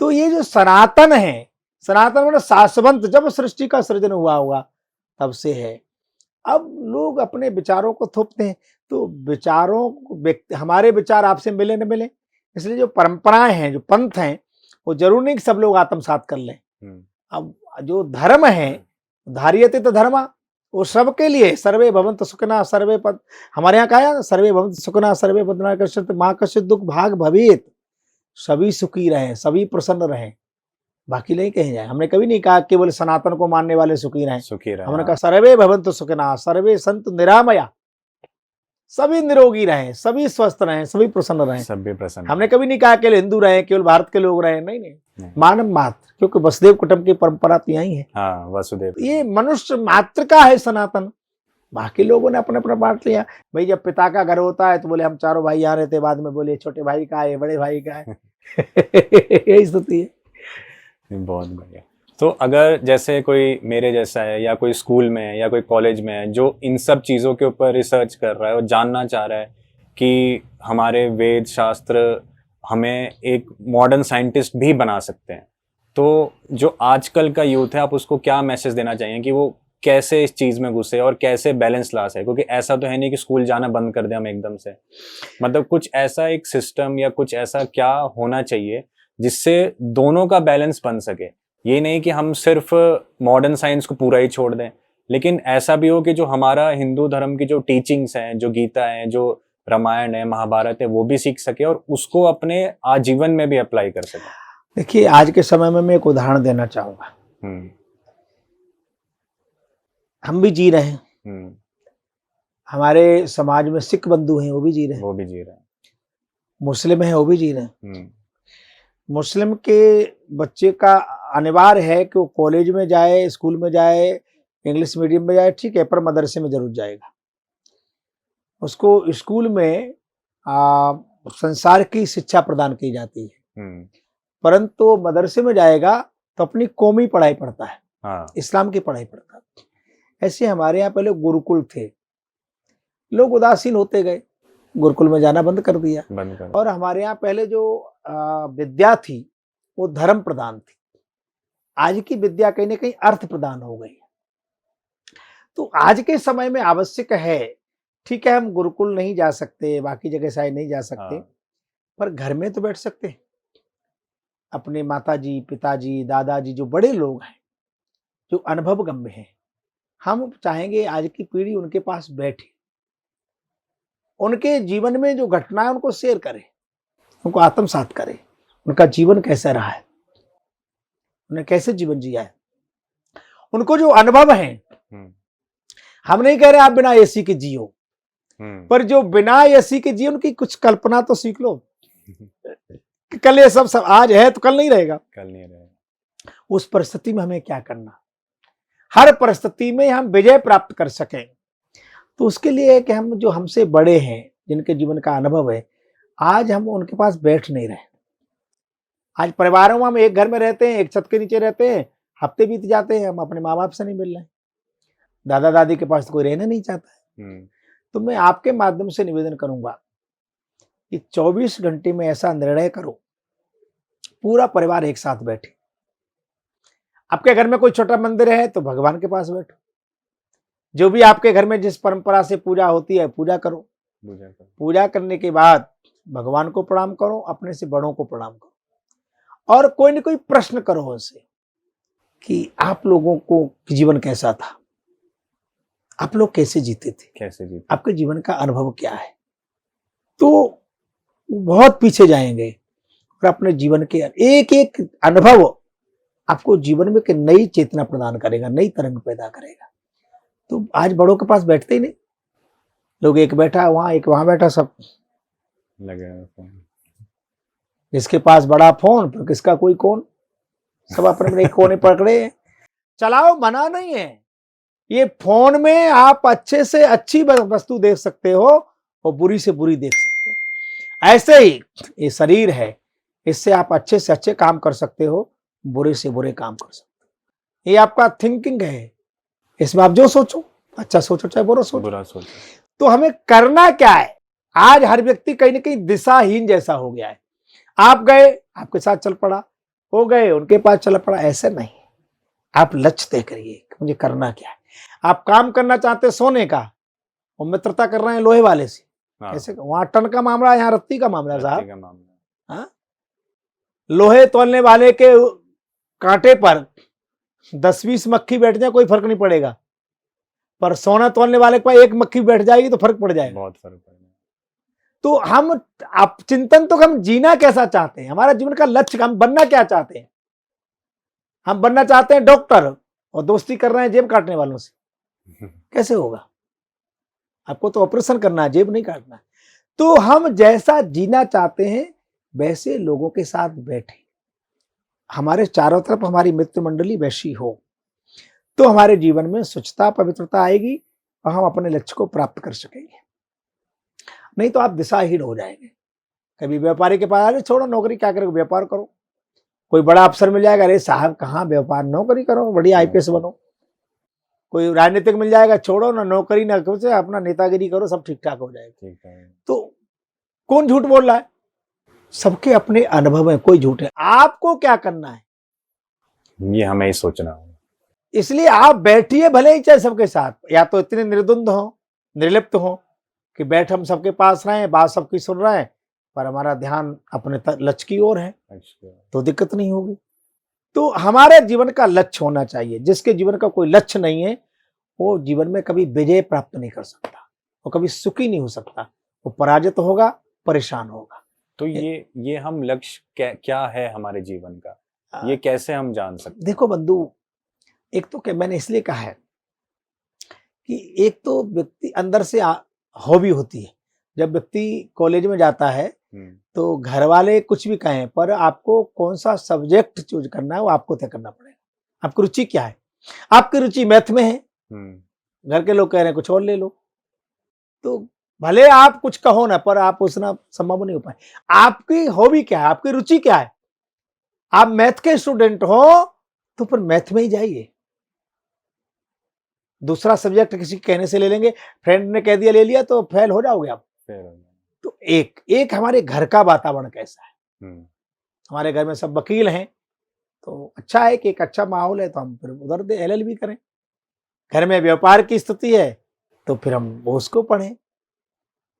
तो ये जो सनातन है, सनातन मतलब शाश्वत, जब सृष्टि का सृजन हुआ होगा तब से है। अब लोग अपने विचारों को थोपते हैं, तो विचारों को, हमारे विचार आपसे मिले न मिले, इसलिए जो परंपराएं हैं, जो पंथ हैं, वो जरूर नहीं कि सब लोग आत्मसात कर लें। अब जो धर्म है, धार्यते तो धर्म, वो सबके लिए, सर्वे भवन्तु सुखिनः सर्वे पद, हमारे यहाँ कहा है सर्वे भवन्तु सुखिनः सर्वे पद्मा कश्चित् मा कश्चित् दुख भाग भवेत्, सभी सुखी रहें, सभी प्रसन्न रहें, बाकी नहीं कहीं जाए। हमने कभी नहीं कहा कि केवल सनातन को मानने वाले सुखी रहें। सुखी रहे। हमने कहा सर्वे भवन्तु सुखिनः, सर्वे सन्तु निरामया, सभी निरोगी रहें, सभी स्वस्थ रहें, सभी प्रसन्न रहें। सभी प्रसन्न। हमने कभी नहीं कहा केवल हिंदू रहें, केवल भारत के लोग रहें, नहीं नहीं, नहीं। मानव मात्र, क्योंकि वसुदेव कुटुंब की परंपरा तो यही है। हाँ, वसुदेव। ये मनुष्य मात्र का है सनातन। बाकी लोगों ने अपने अपना बांट लिया। भाई जब पिता का घर होता है तो बोले हम चारों भाई यहाँ रहते, बाद में बोले छोटे भाई का है, बड़े भाई का है। यही स्थिति है। बहुत बढ़िया। तो अगर जैसे कोई मेरे जैसा है या कोई स्कूल में है या कोई कॉलेज में है जो इन सब चीज़ों के ऊपर रिसर्च कर रहा है और जानना चाह रहा है कि हमारे वेद शास्त्र हमें एक मॉडर्न साइंटिस्ट भी बना सकते हैं, तो जो आजकल का यूथ है आप उसको क्या मैसेज देना चाहिए कि वो कैसे इस चीज़ में घुसे और कैसे बैलेंस ला सके? क्योंकि ऐसा तो है नहीं कि स्कूल जाना बंद कर दें हम एकदम से। मतलब कुछ ऐसा एक सिस्टम या कुछ ऐसा क्या होना चाहिए जिससे दोनों का बैलेंस बन सके। ये नहीं कि हम सिर्फ मॉडर्न साइंस को पूरा ही छोड़ दें, लेकिन ऐसा भी हो कि जो हमारा हिंदू धर्म की जो टीचिंग्स हैं, जो गीता है, जो रामायण है, महाभारत है, वो भी सीख सके और उसको अपने आजीवन में भी अप्लाई कर सके। देखिए आज के समय में मैं एक उदाहरण देना चाहूंगा। हम भी जी रहे हैं, हमारे समाज में सिख बंधु हैं, वो भी जी रहे हैं, वो भी जी रहे हैं, मुस्लिम हैं, वो भी जी रहे हैं। मुस्लिम के बच्चे का अनिवार्य है कि वो कॉलेज में जाए, स्कूल में जाए, इंग्लिश मीडियम में जाए, ठीक है, पर मदरसे में जरूर जाएगा। उसको स्कूल में संसार की शिक्षा प्रदान की जाती है, परंतु मदरसे में जाएगा तो अपनी कौमी पढ़ाई पढ़ता है। हाँ। इस्लाम की पढ़ाई पढ़ता है। ऐसे हमारे यहाँ पहले गुरुकुल थे, लोग उदासीन होते गए, गुरुकुल में जाना बंद कर दिया। और हमारे यहाँ पहले जो विद्या थी वो धर्म प्रदान थी, आज की विद्या कहीं ना कहीं अर्थ प्रदान हो गई। तो आज के समय में आवश्यक है, ठीक है हम गुरुकुल नहीं जा सकते, बाकी जगह शायद नहीं जा सकते, पर घर में तो बैठ सकते हैं। अपने माताजी, पिताजी, दादाजी जो बड़े लोग हैं, जो अनुभवगम्य हैं, हम चाहेंगे आज की पीढ़ी उनके पास बैठे, उनके जीवन में जो घटना है उनको शेयर करे, उनको आत्मसात करे, उनका जीवन कैसा रहा है, उन्हें कैसे जीवन जिया है, उनको जो अनुभव है। हम नहीं कह रहे आप बिना एसी के जियो, पर जो बिना एसी के जियो उनकी कुछ कल्पना तो सीख लो। कल ये सब आज है तो कल नहीं रहेगा, कल नहीं रहेगा। उस परिस्थिति में हमें क्या करना, हर परिस्थिति में हम विजय प्राप्त कर सकें, तो उसके लिए कि हम जो हमसे बड़े हैं, जिनके जीवन का अनुभव है, आज हम उनके पास बैठ नहीं रहे। आज परिवारों में हम एक घर में रहते हैं, एक छत के नीचे रहते हैं, हफ्ते बीत जाते हैं, हम अपने माँ बाप से नहीं मिल रहे, दादा दादी के पास तो कोई रहना नहीं चाहता है। तो मैं आपके माध्यम से निवेदन करूंगा कि 24 घंटे में ऐसा निर्णय करो, पूरा परिवार एक साथ बैठे। आपके घर में कोई छोटा मंदिर है तो भगवान के पास बैठो, जो भी आपके घर में जिस परंपरा से पूजा होती है पूजा करो। पूजा करने के बाद भगवान को प्रणाम करो, अपने से बड़ों को प्रणाम करो, और कोई न कोई प्रश्न करो उनसे कि आप लोगों को जीवन कैसा था, आप लोग कैसे जीते थे, आपके जीवन का अनुभव क्या है। तो बहुत पीछे जाएंगे और अपने जीवन के एक एक अनुभव आपको जीवन में एक नई चेतना प्रदान करेगा, नई तरंग पैदा करेगा। तो आज बड़ों के पास बैठते ही नहीं लोग, एक बैठा वहां, एक वहां बैठा, सब लगे जिसके पास बड़ा फोन पर किसका कोई कौन, सब अपने अपने कोने पकड़े। चलाओ, मना नहीं है, ये फोन में आप अच्छे से अच्छी वस्तु देख सकते हो और बुरी से बुरी देख सकते हो। ऐसे ही ये शरीर है, इससे आप अच्छे से अच्छे काम कर सकते हो, बुरे से बुरे काम कर सकते हो। ये आपका थिंकिंग है, इसमें आप जो सोचो, अच्छा सोचो चाहे बुरा सोचो। तो हमें करना क्या है, आज हर व्यक्ति कहीं ना कहीं दिशाहीन जैसा हो गया है। आप गए, आपके साथ चल पड़ा, हो गए उनके पास चल पड़ा, ऐसे नहीं। आप लक्ष्य तय करिए, मुझे करना क्या है। आप काम करना चाहते सोने का, और मित्रता कर रहे हैं लोहे वाले से, ऐसे वहां टन का मामला, यहाँ रत्ती का मामला साहब। लोहे तोलने वाले के कांटे पर 10-20 मक्खी बैठ जाए कोई फर्क नहीं पड़ेगा, पर सोना तोलने वाले के पास एक मक्खी बैठ जाएगी तो फर्क पड़ जाएगा, बहुत फर्क पड़ेगा। तो हम आप चिंतन तो हम जीना कैसा चाहते हैं, हमारा जीवन का लक्ष्य, हम बनना क्या चाहते हैं। हम बनना चाहते हैं डॉक्टर और दोस्ती कर रहे हैं जेब काटने वालों से, कैसे होगा? आपको तो ऑपरेशन करना है, जेब नहीं काटना है। तो हम जैसा जीना चाहते हैं वैसे लोगों के साथ बैठे, हमारे चारों तरफ हमारी मित्र मंडली वैसी हो, तो हमारे जीवन में स्वच्छता पवित्रता आएगी और हम अपने लक्ष्य को प्राप्त कर सकेंगे। नहीं तो आप दिशाहीन हो जाएंगे। कभी व्यापारी के पास, अरे छोड़ो नौकरी क्या करोगे, व्यापार करो। कोई बड़ा अफसर मिल जाएगा, अरे साहब कहाँ व्यापार, नौकरी करो, बढ़िया आईपीएस बनो। कोई राजनीतिक मिल जाएगा, छोड़ो ना नौकरी ना कुछ, अपना नेतागिरी करो, सब ठीक ठाक हो जाएगा। तो कौन झूठ बोल रहा है? सबके अपने अनुभव है, कोई झूठ है। आपको क्या करना है ये हमें ही सोचना होगा। इसलिए आप बैठिए भले ही चाहे सबके साथ, या तो इतने निर्द्वंद हो, निर्लिप्त हो कि बैठ हम सबके पास रहे, बात सबकी सुन रहे हैं, पर हमारा ध्यान अपने लक्ष्य की ओर है, तो दिक्कत नहीं होगी। तो हमारे जीवन का लक्ष्य होना चाहिए। जिसके जीवन का कोई लक्ष्य नहीं है वो जीवन में कभी विजय प्राप्त नहीं कर सकता, वो कभी सुखी नहीं हो सकता, वो पराजित होगा, परेशान होगा। तो ये हम लक्ष्य क्या है हमारे जीवन का, ये कैसे हम जान सकते? देखो बंधु, एक तो क्या मैंने इसलिए कहा है कि एक तो व्यक्ति अंदर से हॉबी होती है। जब व्यक्ति कॉलेज में जाता है तो घर वाले कुछ भी कहें, पर आपको कौन सा सब्जेक्ट चूज करना है वो आपको तय करना पड़ेगा। आपकी रुचि क्या है? आपकी रुचि मैथ में है, घर के लोग कह रहे हैं कुछ और ले लो, तो भले आप कुछ कहो ना, पर आप उतना संभव नहीं हो पाए। आपकी हॉबी क्या है, आपकी रुचि क्या है? आप मैथ के स्टूडेंट हो तो फिर मैथ में ही जाइए। दूसरा सब्जेक्ट किसी के कहने से ले लेंगे, फ्रेंड ने कह दिया ले लिया तो फेल हो जाओगे आप। तो एक हमारे घर का वातावरण कैसा है। हमारे घर में सब वकील हैं तो अच्छा है कि एक अच्छा माहौल है, तो हम फिर उधर दे LLB करें। घर में व्यापार की स्थिति है तो फिर हम उसको पढ़ें।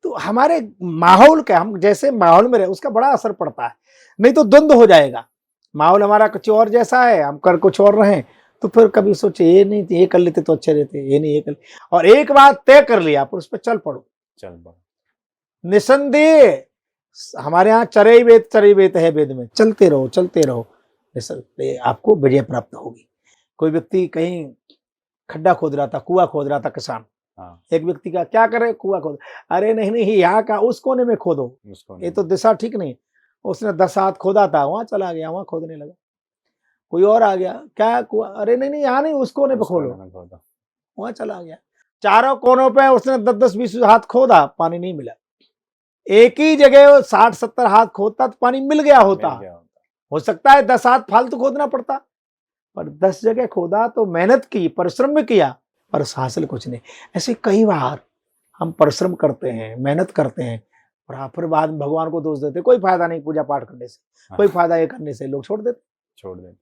तो हमारे माहौल क्या, हम जैसे माहौल में रहे उसका बड़ा असर पड़ता है, नहीं तो द्वंद्व हो जाएगा। माहौल हमारा कुछ और जैसा है, हम कर कुछ और रहे, तो फिर कभी सोचे ये नहीं ये कर लेते तो अच्छे रहते, ये नहीं ये कर, और एक बात तय कर लिया पर उस पर चल पड़ो। निसंदेह हमारे यहाँ चरई वेद है, वेद में चलते रहो चलते रहो, निसंदेह आपको विजय प्राप्त होगी। कोई व्यक्ति कहीं खड्डा खोद रहा था, कुआं खोद रहा था किसान, एक व्यक्ति का क्या करे, कुआं खोद, अरे नहीं यहाँ का उस कोने में खोदो, ये तो दिशा ठीक नहीं। उसने 10 हाथ खोदा था, वहां चला गया, वहां खोदने लगा। कोई और आ गया, क्या कुआं, अरे नहीं यहाँ नहीं, उस कोने पे खोदो, वहां चला गया। चारों कोनों पे उसने 10-10-20 हाथ खोदा, पानी नहीं मिला। एक ही जगह 60-70 हाथ खोदता तो पानी मिल गया होता। हो सकता है 10 हाथ फालतू खोदना पड़ता, पर 10 जगह खोदा तो मेहनत की, परिश्रम भी किया, पर हासिल कुछ नहीं। ऐसे कई बार हम परिश्रम करते हैं, मेहनत करते हैं, और फिर बाद में भगवान को दोष देते, कोई फायदा नहीं पूजा पाठ करने से, कोई फायदा ये करने से, लोग छोड़ देते।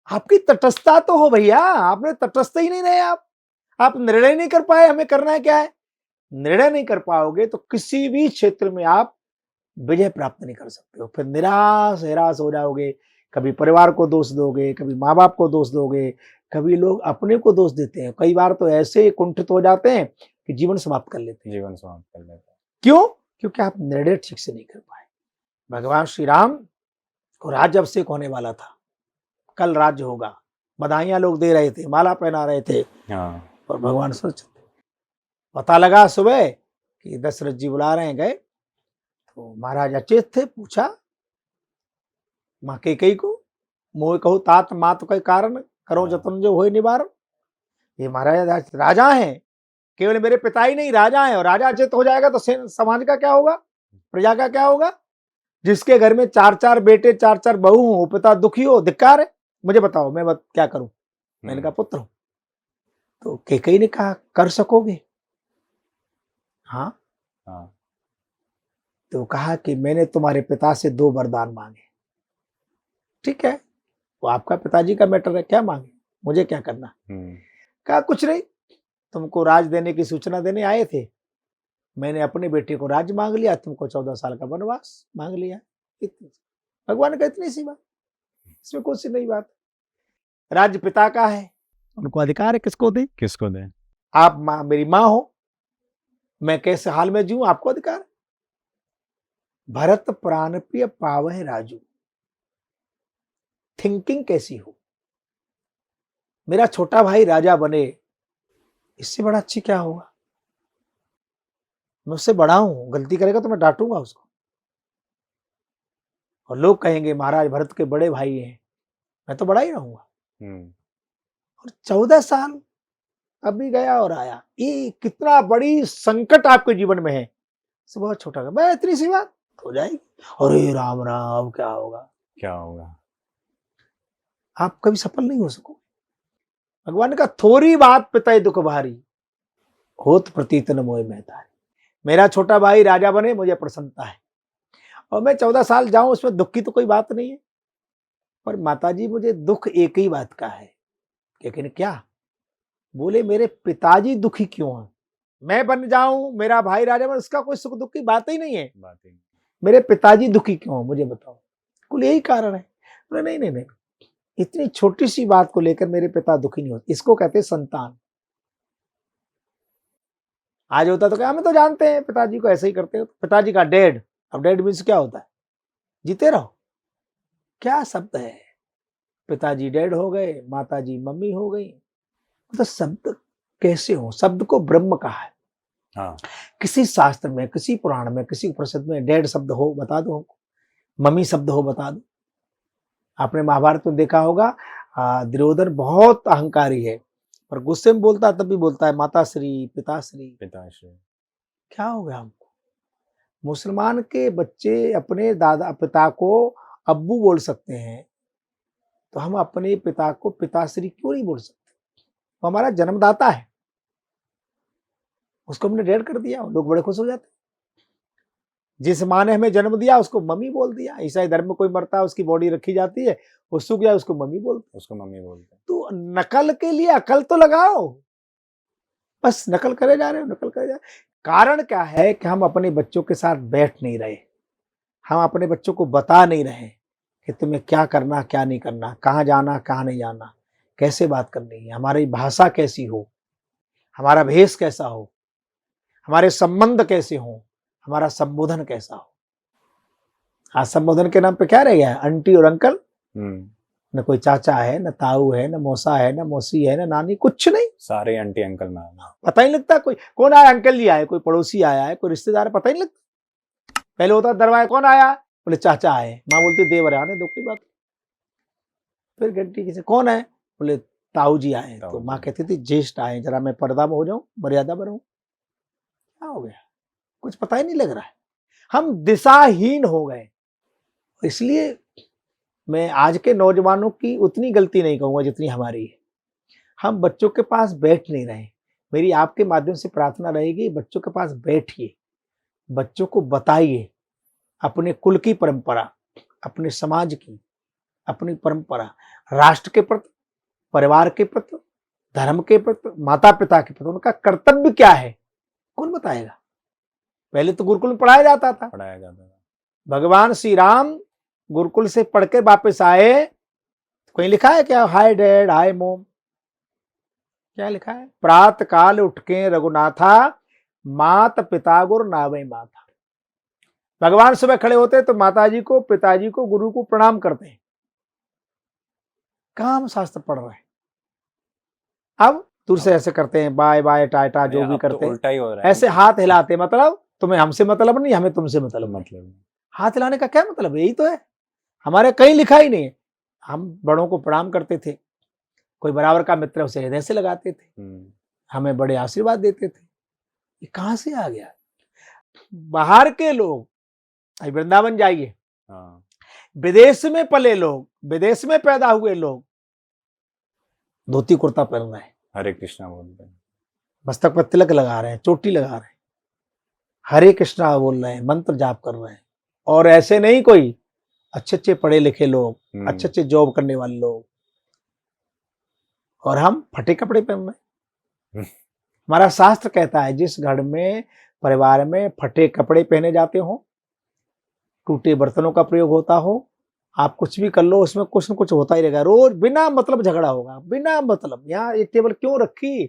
आपकी तटस्थता तो हो भैया, आपने तटस्थ ही नहीं रहे, आप निर्णय नहीं कर पाए हमें करना है क्या है। निर्णय नहीं कर पाओगे तो किसी भी क्षेत्र में आप विजय प्राप्त नहीं कर सकते हो, फिर निराश हो जाओगे। कभी परिवार को दोष दोगे, कभी माँ बाप को दोष दोगे, कभी लोग अपने को दोष देते हैं। कई बार तो ऐसे कुंठित हो जाते हैं कि जीवन समाप्त कर लेते हैं। क्यों? क्योंकि आप निर्णय ठीक से नहीं कर पाए। भगवान श्री राम को राज्य अभिषेक होने वाला था, कल राज्य होगा, बधाइयां लोग दे रहे थे, माला पहना रहे थे, और भगवान सोचते, पता लगा सुबह कि दशरथ जी बुला रहे हैं, गए तो महाराज अचेत थे। पूछा माँ कैकेयी को, मोह कहूँ तात मात के कारण, करो जतन जो होए निवारण। ये महाराज राजा हैं, केवल मेरे पिता ही नहीं राजा हैं, और राजा अचेत हो जाएगा तो समाज का क्या होगा, प्रजा का क्या होगा। जिसके घर में 4-4 बेटे 4-4 बहू हो, पिता दुखी हो, धिक्कार है। मुझे बताओ मैं क्या करूं, मैंने कहा पुत्र हूं। तो कैकेयी ने कहा कर सकोगे? हाँ। तो कहा कि मैंने तुम्हारे पिता से 2 वरदान मांगे। ठीक है, वो आपका पिताजी का मैटर है, क्या मांगे, मुझे क्या करना। कहा कुछ नहीं, तुमको राज देने की सूचना देने आए थे, मैंने अपने बेटे को राज मांग लिया, तुमको 14 साल का वनवास मांग लिया। इतनी भगवान ने कहा इतनी सी बात, इसमें कौन सी नई बात। राज्य पिता का है, उनको अधिकार है किसको दे। आप मेरी माँ हो, मैं कैसे हाल में जीऊं, आपको अधिकार है। भरत प्राण प्रिय पावह राजू, थिंकिंग कैसी हो, मेरा छोटा भाई राजा बने, इससे बड़ा अच्छी क्या होगा। मैं उससे बड़ा हूं, गलती करेगा तो मैं डांटूंगा उसको, और लोग कहेंगे महाराज भरत के बड़े भाई हैं, मैं तो बड़ा ही रहूंगा। और 14 साल अभी गया और आया, ये कितना बड़ी संकट आपके जीवन में है, से बहुत छोटा है। मैं इतनी सी बात हो जाएगी, अरे राम राम क्या होगा, क्या होगा। आप कभी सफल नहीं हो सको। भगवान ने कहा थोड़ी बात पिता दुख भारी, होत प्रतीत न मोह महतारी। मेरा छोटा भाई राजा बने, मुझे प्रसन्नता है, और मैं 14 साल जाऊं उसमें दुख की तो कोई बात नहीं है। पर माताजी मुझे दुख एक ही बात का है। लेकिन क्या? बोले मेरे पिताजी दुखी क्यों हैं, मैं बन जाऊं मेरा भाई राजा बने, उसका कोई सुख दुख की बात ही नहीं है, मेरे पिताजी दुखी क्यों हैं मुझे बताओ। कुल यही कारण है। बोले नहीं नहीं नहीं, इतनी छोटी सी बात को लेकर मेरे पिता दुखी नहीं होते, इसको कहते हैं संतान। आज होता तो क्या, हमें तो जानते हैं पिताजी को ऐसे ही करते हो, पिताजी का डेड। अब डेड मीन्स क्या होता है, जीते रहो, क्या शब्द है। पिताजी डेड हो गए, माताजी मम्मी हो गई, तो शब्द कैसे हो। शब्द को ब्रह्म कहा है। हाँ। किसी शास्त्र में, किसी पुराण में, किसी उपनिषद में डेड शब्द हो बता दो हमको, मम्मी शब्द हो बता दो। आपने महाभारत में देखा होगा, दुर्योधन बहुत अहंकारी है, पर गुस्से में बोलता है तब भी बोलता है माताश्री पिताश्री। क्या हो गया हमको। मुसलमान के बच्चे अपने दादा पिता को अब्बू बोल सकते हैं, तो हम अपने पिता को पिताश्री क्यों नहीं बोल सकते। वो हमारा जन्मदाता है, उसको हमने डेड कर दिया, लोग बड़े खुश हो जाते। जिस माँ ने हमें जन्म दिया उसको मम्मी बोल दिया। ईसाई धर्म में कोई मरता है, उसकी बॉडी रखी जाती है, वो सूख जाए उसको मम्मी बोलते। तो नकल के लिए अकल तो लगाओ, बस नकल करे जा रहे हो, नकल करे जा रहे हो। कारण क्या है कि हम अपने बच्चों के साथ बैठ नहीं रहे, हम अपने बच्चों को बता नहीं रहे कि तुम्हें क्या करना क्या नहीं करना, कहाँ जाना कहाँ नहीं जाना, कैसे बात करनी है, हमारी भाषा कैसी हो, हमारा भेष कैसा हो, हमारे संबंध कैसे हो, हमारा संबोधन कैसा हो। आज संबोधन के नाम पे क्या रह गया है, आंटी और अंकल। न कोई चाचा है, न ताऊ है, न मौसा है, न मौसी है, न नानी, कुछ नहीं, सारे आंटी अंकल में पता ही नहीं लगता कोई कौन आया। अंकल जी आए, कोई पड़ोसी आया है, कोई रिश्तेदार, पता ही नहीं लगता। पहले होता दरवाजा कौन आया, बोले चाचा आए, माँ बोलती देवर आने दो, कोई बात। फिर घंटी किसी कौन है, बोले ताऊ जी आए, तो माँ कहती थी ज्येष्ठ आए, जरा मैं पर्दा में हो जाऊं, मर्यादा में रहूं। क्या हो गया, कुछ पता ही नहीं लग रहा है, हम दिशाहीन हो गए। इसलिए मैं आज के नौजवानों की उतनी गलती नहीं कहूंगा जितनी हमारी है। हम बच्चों के पास बैठ नहीं रहे। मेरी आपके माध्यम से प्रार्थना रहेगी, बच्चों के पास बैठिए, बच्चों को बताइए अपने कुल की परंपरा, अपने समाज की अपनी परंपरा, राष्ट्र के प्रति, परिवार के प्रति, धर्म के प्रति, माता पिता के प्रति उनका कर्तव्य क्या है, कौन बताएगा। पहले तो गुरुकुल में पढ़ाया जाता था। भगवान श्री राम गुरुकुल से पढ़ के वापस आए, कोई लिखा है क्या, हाय डैड हाय मोम, क्या लिखा है, प्रात काल उठ के रघुनाथा, मात पिता गुरु नावे माता। भगवान सुबह खड़े होते तो माताजी को, पिताजी को, गुरु को प्रणाम करते हैं। कहां हम शास्त्र पढ़ रहे हैं, अब दूर से ऐसे करते हैं, बाय बाय टाटा जो भी करते हैं, उल्टा ही हो रहा है। ऐसे हाथ हिलाते, मतलब तुम्हें हमसे मतलब नहीं, हमें तुमसे मतलब। हाथ हिलाने का क्या मतलब, यही तो है। हमारे कहीं लिखा ही नहीं है। हम बड़ों को प्रणाम करते थे, कोई बराबर का मित्र उसे हृदय से लगाते थे, हमें बड़े आशीर्वाद देते थे। ये कहां से आ गया। बाहर के लोग, वृंदावन जाइए, विदेश में पले लोग, विदेश में पैदा हुए लोग धोती कुर्ता पहन रहे हैं, हरे कृष्णा बोलते हैं, मस्तक पर तिलक लगा रहे हैं, चोटी लगा रहे हैं, हरे कृष्णा बोल रहे हैं, मंत्र जाप कर रहे हैं। और ऐसे नहीं कोई अच्छे अच्छे पढ़े लिखे लोग, अच्छे अच्छे जॉब करने वाले लोग, और हम फटे कपड़े पहन रहे हैं। हमारा शास्त्र कहता है जिस घर में, परिवार में फटे कपड़े पहने जाते हो, टूटे बर्तनों का प्रयोग होता हो, आप कुछ भी कर लो उसमें कुछ न कुछ होता ही रहेगा। रोज बिना मतलब झगड़ा होगा, बिना मतलब। यहाँ एक टेबल क्यों रखी,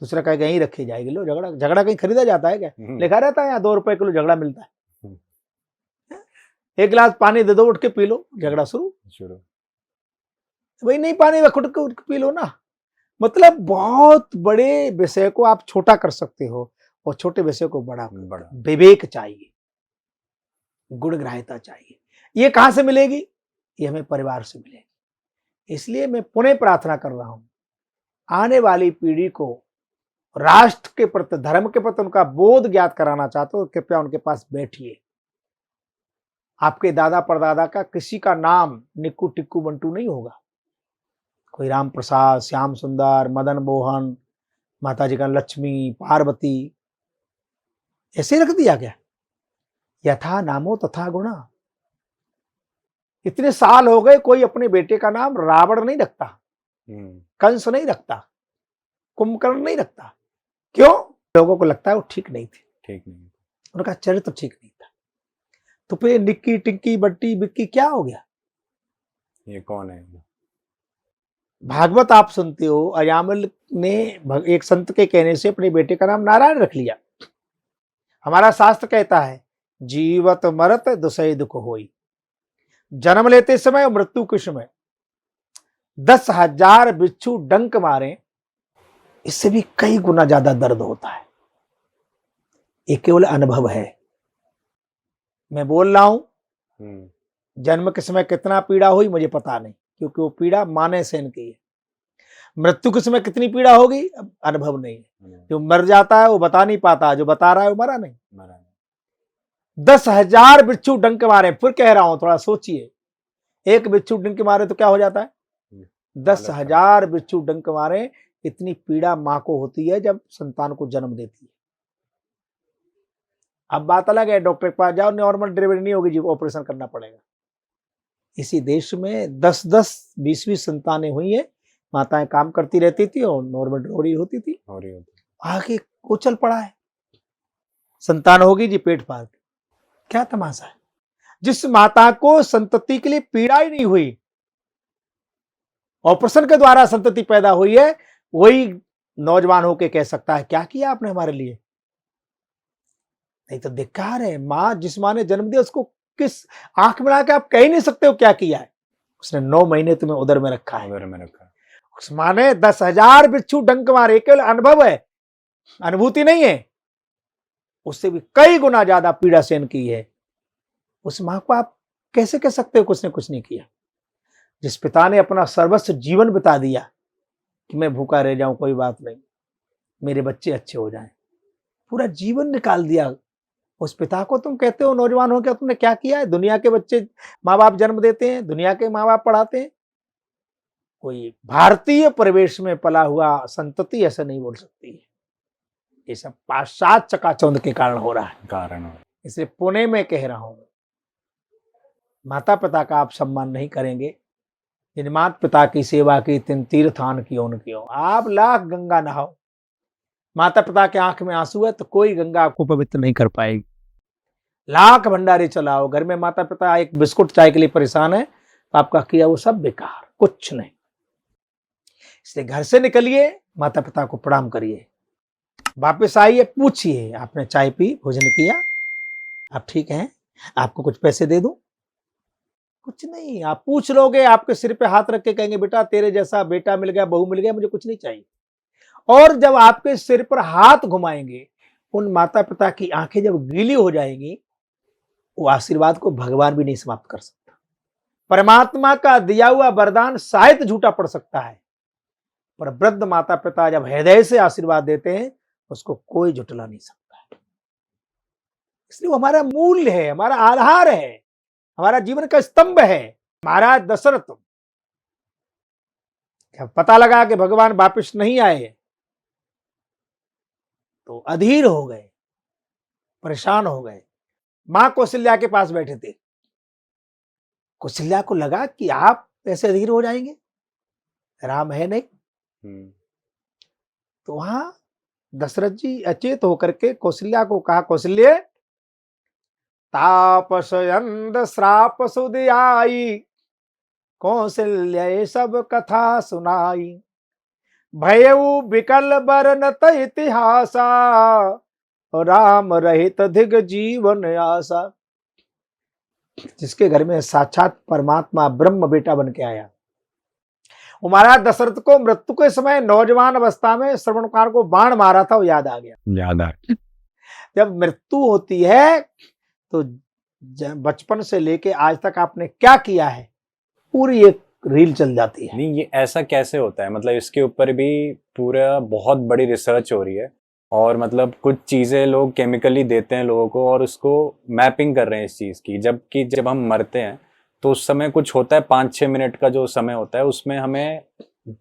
दूसरा कहेगा यहीं रखी जाएगी। लो झगड़ा कहीं खरीदा जाता है क्या, लिखा रहता है यहाँ 2 रुपए किलो झगड़ा मिलता है। एक गिलास पानी दे दो, उठ के पी लो, झगड़ा शुरू। वही नहीं पानी में खुद को पी लो ना। मतलब बहुत बड़े विषय को आप छोटा कर सकते हो और छोटे विषय को बड़ा बड़ा विवेक चाहिए, गुणग्राह्यता चाहिए। ये कहां से मिलेगी? ये हमें परिवार से मिलेगी। इसलिए मैं पुनः प्रार्थना कर रहा हूं, आने वाली पीढ़ी को राष्ट्र के प्रति, धर्म के प्रति उनका बोध ज्ञात कराना चाहते हो, कृपया उनके पास बैठिए। आपके दादा परदादा का किसी का नाम निक्कू टिक्कू बंटू नहीं होगा। कोई राम प्रसाद, श्याम सुंदर, मदन मोहन, माता जी का लक्ष्मी, पार्वती, ऐसे रख दिया गया। यथा नामो तथा गुणा। इतने साल हो गए कोई अपने बेटे का नाम रावण नहीं रखता, कंस नहीं रखता, कुंभकर्ण नहीं रखता। क्यों? लोगों को लगता है वो ठीक नहीं थे, ठीक नहीं। उनका चरित्र ठीक नहीं था। तो फिर निक्की टिक्की बट्टी बिक्की क्या हो गया? ये कौन है? भागवत आप सुनते हो, अयामल ने एक संत के कहने से अपने बेटे का नाम नारायण रख लिया। हमारा शास्त्र कहता है जीवत मरत दुसै दुख होई। जन्म लेते समय और मृत्यु के समय 10,000 बिच्छू डंक मारे, इससे भी कई गुना ज्यादा दर्द होता है। ये केवल अनुभव है। मैं बोल रहा हूं, जन्म के समय कितना पीड़ा हुई मुझे पता नहीं, क्योंकि वो पीड़ा मां ने सहन की है। मृत्यु के समय कितनी पीड़ा होगी अब अनुभव नहीं है। जो मर जाता है वो बता नहीं पाता, जो बता रहा है वो मरा नहीं। 10,000 बिच्छू डंक मारे। फिर कह रहा हूं, थोड़ा सोचिए, एक बिच्छू डंक मारे तो क्या हो जाता है? 10,000 बिच्छू डंक मारे। इतनी पीड़ा मां को होती है जब संतान को जन्म देती है। अब बात अलग है, डॉक्टर के पास जाओ, नॉर्मल डिलीवरी नहीं होगी जी, ऑपरेशन करना पड़ेगा। इसी देश में 10-10, 20-20 संतानें हुई है, माताएं काम करती रहती थी और नॉर्मल डिलीवरी होती थी। आगे उछल पड़ा है, संतान होगी जी पेट फाड़ के। क्या तमाशा है? जिस माता को संतति के लिए पीड़ा ही नहीं हुई, ऑपरेशन के द्वारा संतति पैदा हुई है, वही नौजवान होके कह सकता है क्या किया आपने हमारे लिए? नहीं तो धिक्कार है। मां, जिस मां ने जन्म दिया उसको किस आंख मिला के आप कह ही नहीं सकते हो क्या किया है। उसने 9 महीने तुम्हें उदर में रखा है। उस मां ने 10,000 बिच्छू डंक मारे। केवल अनुभव है, अनुभूति नहीं है। उससे भी कई गुना ज्यादा पीड़ा सहन की है। उस मां को आप कैसे कह सकते हो कि उसने कुछ नहीं किया? जिस पिता ने अपना सर्वस्व जीवन बिता दिया कि मैं भूखा रह जाऊं कोई बात नहीं, मेरे बच्चे अच्छे हो जाएं, पूरा जीवन निकाल दिया, उस पिता को तुम कहते हो नौजवान हो क्या तुमने क्या किया है? दुनिया के बच्चे माँ बाप जन्म देते हैं, दुनिया के माँ बाप पढ़ाते हैं। कोई भारतीय परिवेश में पला हुआ संतति ऐसा नहीं बोल सकती है। ये सब पाश्चात्य चकाचौंध के कारण हो रहा है। इसलिए पुणे में कह रहा हूं, माता पिता का आप सम्मान नहीं करेंगे, जिन माता पिता की सेवा की तिन तीर्थान की उनकी हो। आप लाख गंगा नहाओ, माता पिता के आंख में आंसू है तो कोई गंगा आपको पवित्र नहीं कर पाएगी। लाख भंडारे चलाओ, घर में माता पिता एक बिस्कुट चाय के लिए परेशान है तो आपका किया वो सब बेकार, कुछ नहीं। इसलिए घर से निकलिए, माता पिता को प्रणाम करिए, वापस आइए, पूछिए आपने चाय पी, भोजन किया, आप ठीक हैं, आपको कुछ पैसे दे दूं? कुछ नहीं। आप पूछ लोगे, आपके सिर पे हाथ रख के कहेंगे बेटा तेरे जैसा बेटा मिल गया, बहू मिल गया, मुझे कुछ नहीं चाहिए। और जब आपके सिर पर हाथ घुमाएंगे, उन माता पिता की आंखें जब गीली हो जाएंगी, वो आशीर्वाद को भगवान भी नहीं समाप्त कर सकता। परमात्मा का दिया हुआ वरदान शायद झूठा पड़ सकता है, पर वृद्ध माता पिता जब हृदय से आशीर्वाद देते हैं उसको कोई झुटला नहीं सकता है। इसलिए वो हमारा मूल्य है, हमारा आधार है, हमारा जीवन का स्तंभ है। महाराज दशरथ पता लगा कि भगवान वापिस नहीं आए तो अधीर हो गए, परेशान हो गए। मां कौशल्या के पास बैठे थे। कौशल्या को लगा कि आप ऐसे अधीर हो जाएंगे, राम है नहीं। तो वहां दशरथ जी अचेत होकर के कौशल्या को कहा, कौशल्य तापस अंध श्राप सुधियाई, कौशल्य सब कथा सुनाई, भयउ विकल बरनत इतिहासा, राम रहित धिग जीवन आशा। जिसके घर में साक्षात परमात्मा ब्रह्म बेटा बन के आया, वो महाराज दशरथ को मृत्यु के समय नौजवान अवस्था में श्रवणकुमार को बाण मारा था, वो याद आ गया। याद आ जब मृत्यु होती है तो बचपन से लेके आज तक आपने क्या किया है, पूरी एक रील चल जाती है। नहीं, ये ऐसा कैसे होता है? मतलब इसके ऊपर भी पूरा बहुत बड़ी रिसर्च हो रही है, और मतलब कुछ चीज़ें लोग केमिकली देते हैं लोगों को और उसको मैपिंग कर रहे हैं इस चीज़ की। जबकि जब हम मरते हैं तो उस समय कुछ होता है, 5-6 मिनट का जो समय होता है उसमें हमें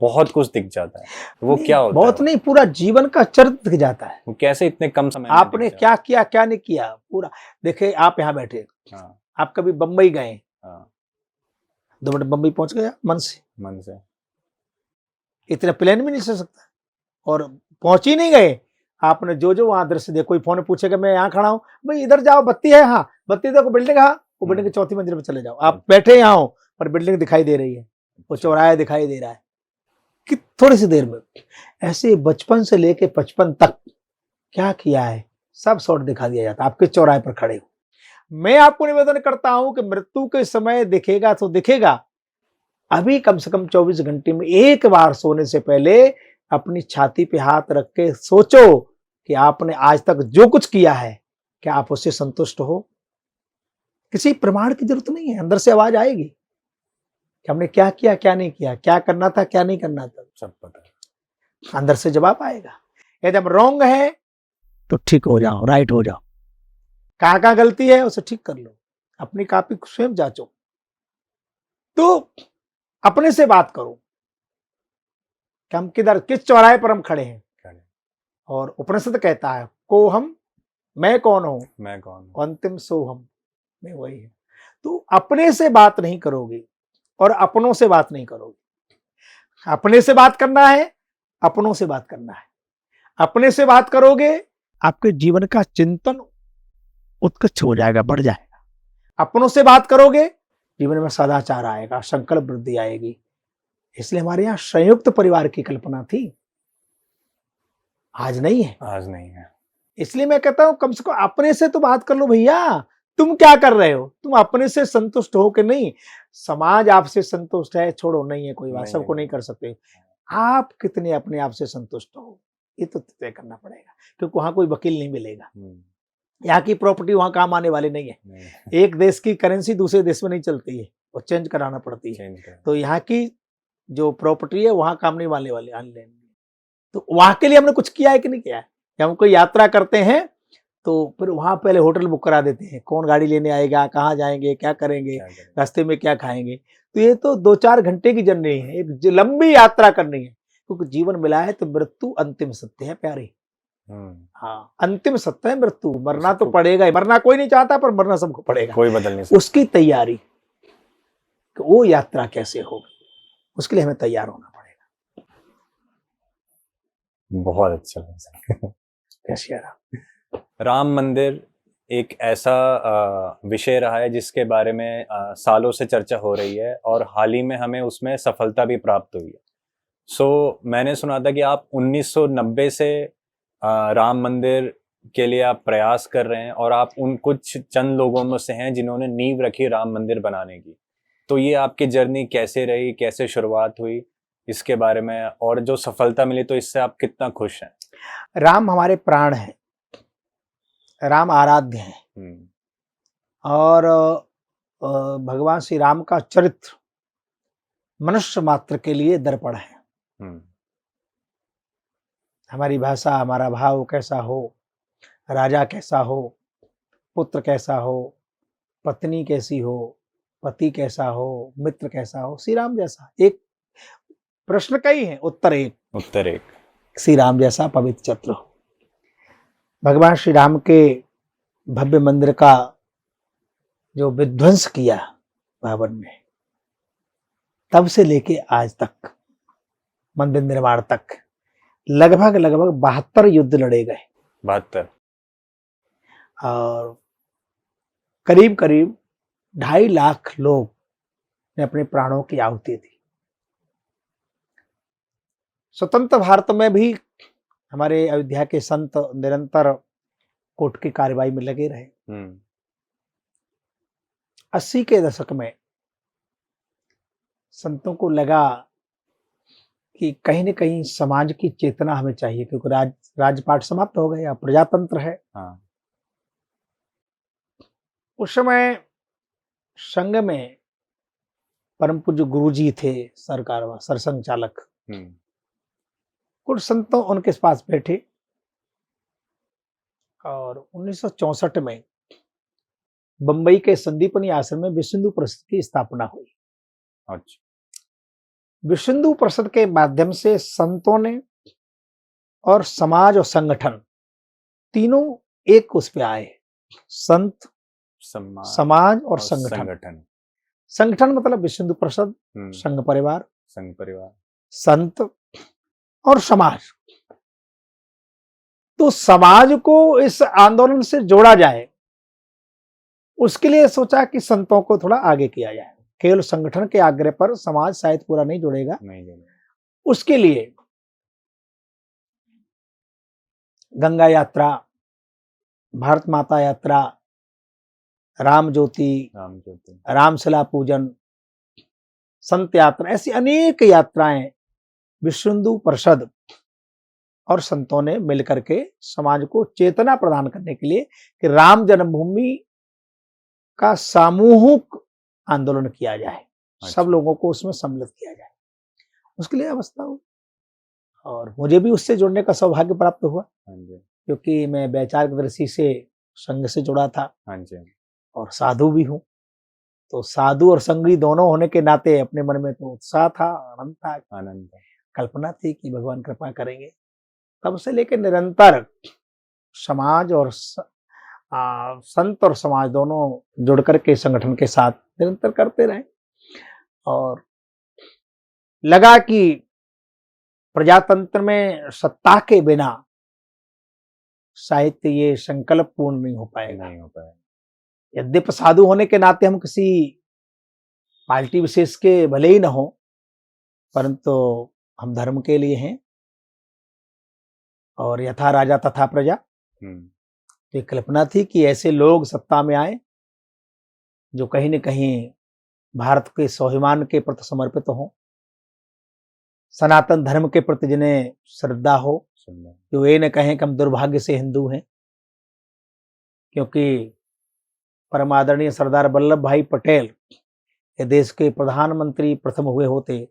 बहुत कुछ दिख जाता है। वो क्या होता बहुत है? नहीं, पूरा जीवन का चरित्र दिख जाता है। वो कैसे इतने कम समय में आपने दिख क्या किया क्या नहीं किया पूरा। देखे, आप यहाँ बैठे, जाता है? हाँ, आप कभी बम्बई गए, हाँ, 2 मिनट बम्बई पहुंच गया मन से, मन से। इतना प्लेन भी नहीं चल सकता, और पहुंच ही नहीं गए। आपने जो जो वहां दृश्य देखो, कोई फोन में पूछेगा मैं यहाँ खड़ा हूँ, भाई इधर जाओ, बत्ती है, हाँ बत्ती देखो, बिल्डिंग, हाँ वो बिल्डिंग की 4थी मंजिल पे चले जाओ। आप बैठे यहाँ हो पर बिल्डिंग दिखाई दे रही है, वो चौराहा दिखाई दे रहा है कि थोड़ी सी देर में। ऐसे बचपन से लेके 55 तक क्या किया है सब शॉर्ट दिखा दिया जाता है, आपके चौराहे पर खड़े हो। मैं आपको निवेदन करता हूं कि मृत्यु के समय दिखेगा तो दिखेगा, अभी कम से कम 24 घंटे में एक बार सोने से पहले अपनी छाती पे हाथ रख के सोचो कि आपने आज तक जो कुछ किया है क्या आप उससे संतुष्ट हो। किसी प्रमाण की जरूरत नहीं है, अंदर से आवाज आएगी कि हमने क्या किया क्या नहीं किया, क्या करना था क्या नहीं करना था, सब पता है। अंदर से जवाब आएगा। यदि हम रॉन्ग है तो ठीक हो जाओ, राइट हो जाओ, कहाँ गलती है उसे ठीक कर लो, अपनी कॉपी स्वयं जांचो। तो अपने से बात करो कि हम किधर, किस चौराहे पर हम खड़े हैं। और उपनिषद कहता है को हम, मैं कौन हूं, मैं कौन हूं? अंतिम सोहम, मैं वही है। तो अपने से बात नहीं करोगे और अपनों से बात नहीं करोगे। अपने से बात करना है, अपनों से बात करना है। अपने से बात करोगे, आपके जीवन का चिंतन उत्कृष्ट हो जाएगा, बढ़ जाएगा। अपनों से बात करोगे, जीवन में सदाचार आएगा, संकल्प वृद्धि आएगी। इसलिए हमारे यहाँ संयुक्त परिवार की कल्पना थी, आज नहीं है। आज नहीं है। इसलिए मैं कहता हूं कम से कम अपने से तो बात कर लो भैया, तुम क्या कर रहे हो, तुम अपने से संतुष्ट हो कि नहीं। समाज आपसे संतुष्ट है, छोड़ो, नहीं है कोई बात, सबको नहीं कर सकते। आप कितने अपने आप से संतुष्ट हो, ये तो तय करना पड़ेगा, क्योंकि वहां कोई वकील नहीं मिलेगा। यहाँ की प्रॉपर्टी वहां काम आने वाली नहीं है। एक देश की करेंसी दूसरे देश में नहीं चलती है, वो चेंज कराना पड़ती है। तो यहाँ की जो प्रॉपर्टी है वहां काम नहीं आने वाले। तो वहां के लिए हमने कुछ किया है कि नहीं किया है। जब हम कोई यात्रा करते हैं तो फिर वहां पहले होटल बुक करा देते हैं, कौन गाड़ी लेने आएगा, कहाँ जाएंगे, क्या करेंगे, रास्ते में क्या खाएंगे। तो ये तो 2-4 घंटे की जर्नी है, एक लंबी यात्रा करनी है, क्योंकि जीवन मिला है तो मृत्यु अंतिम सत्य है प्यारे। हाँ, अंतिम सत्य है मृत्यु, मरना तो पड़ेगा ही, मरना कोई नहीं चाहता पर मरना सबको पड़ेगा, कोई बदल नहीं सकता। उसकी तैयारी कि वो यात्रा कैसे होगी, उसके लिए हमें तैयार होना पड़ेगा। बहुत अच्छा लगा। कैसे राम मंदिर एक ऐसा विषय रहा है जिसके बारे में सालों से चर्चा हो रही है, और हाल ही में हमें उसमें सफलता भी प्राप्त हुई है। सो मैंने सुना था कि आप 1990 से राम मंदिर के लिए आप प्रयास कर रहे हैं, और आप उन कुछ चंद लोगों में से हैं जिन्होंने नींव रखी राम मंदिर बनाने की। तो ये आपकी जर्नी कैसे रही, कैसे शुरुआत हुई, इसके बारे में, और जो सफलता मिली तो इससे आप कितना खुश हैं? राम हमारे प्राण हैं, राम आराध्य हैं, और भगवान श्री राम का चरित्र मनुष्य मात्र के लिए दर्पण है। हमारी भाषा, हमारा भाव कैसा हो, राजा कैसा हो, पुत्र कैसा हो, पत्नी कैसी हो, पति कैसा हो, मित्र कैसा हो, श्री राम जैसा। एक प्रश्न कई है, उत्तर एक। श्री राम जैसा पवित्र चरित्र हो। भगवान श्री राम के भव्य मंदिर का जो विध्वंस किया बाबर ने, तब से लेके आज तक मंदिर निर्माण तक लगभग 72 युद्ध लड़े गए। 72। और करीब 2.5 लाख लोग ने अपने प्राणों की आहुति दी। स्वतंत्र भारत में भी हमारे अयोध्या के संत निरंतर कोर्ट की कार्रवाई में लगे रहे। 80 के दशक में संतों को लगा कि कहीं न कहीं समाज की चेतना हमें चाहिए, क्योंकि राजपाट समाप्त हो गए, अब प्रजातंत्र है। हाँ। उस समय संघ में परम पूज्य गुरुजी थे, सरसंघ चालक। कुछ संतों उनके पास बैठे और 1964 में बंबई के संदीपनी आश्रम में विश्व हिंदू परिषद की स्थापना हुई। अच्छा। विश्व हिंदू परिषद के माध्यम से संतों ने और समाज और संगठन तीनों एक उस पे आए। संत, समाज और संगठन। संगठन मतलब विश्व हिंदू परिषद, संघ परिवार, संत और समाज। तो समाज को इस आंदोलन से जोड़ा जाए, उसके लिए सोचा कि संतों को थोड़ा आगे किया जाए। केवल संगठन के आग्रह पर समाज शायद पूरा नहीं जुड़ेगा। उसके लिए गंगा यात्रा, भारत माता यात्रा, राम ज्योति, रामशिला पूजन, संत यात्रा, ऐसी अनेक यात्राएं विश्व हिंदू परिषद और संतों ने मिलकर के समाज को चेतना प्रदान करने के लिए कि राम जन्मभूमि का सामूहिक आंदोलन किया जाए। अच्छा। सब लोगों को उसमें सम्मिलित किया जाए, उसके लिए अवस्था हुई। और मुझे भी उससे जुड़ने का सौभाग्य प्राप्त हुआ, क्योंकि मैं वैचारिक दृष्टि से संघ से जुड़ा था और साधु भी हूँ। तो साधु और संघी दोनों होने के नाते अपने मन में तो उत्साह था, आनंद था, कल्पना थी कि भगवान कृपा करेंगे। तब से लेकर निरंतर समाज और संत और समाज दोनों जुड़ करके संगठन के साथ निरंतर करते रहे। और लगा कि प्रजातंत्र में सत्ता के बिना साहित्य ये संकल्प पूर्ण नहीं हो पाएगा। यद्यपि साधु होने के नाते हम किसी पार्टी विशेष के भले ही न हो, परंतु हम धर्म के लिए हैं और यथा राजा तथा प्रजा। तो कल्पना थी कि ऐसे लोग सत्ता में आए जो कहीं न कहीं भारत के स्वाभिमान के प्रति समर्पित हो, सनातन धर्म के प्रति जिन्हें श्रद्धा हो, जो ये न कहें कि हम दुर्भाग्य से हिंदू हैं। क्योंकि परम आदरणीय सरदार वल्लभ भाई पटेल ये देश के प्रधानमंत्री प्रथम हुए होते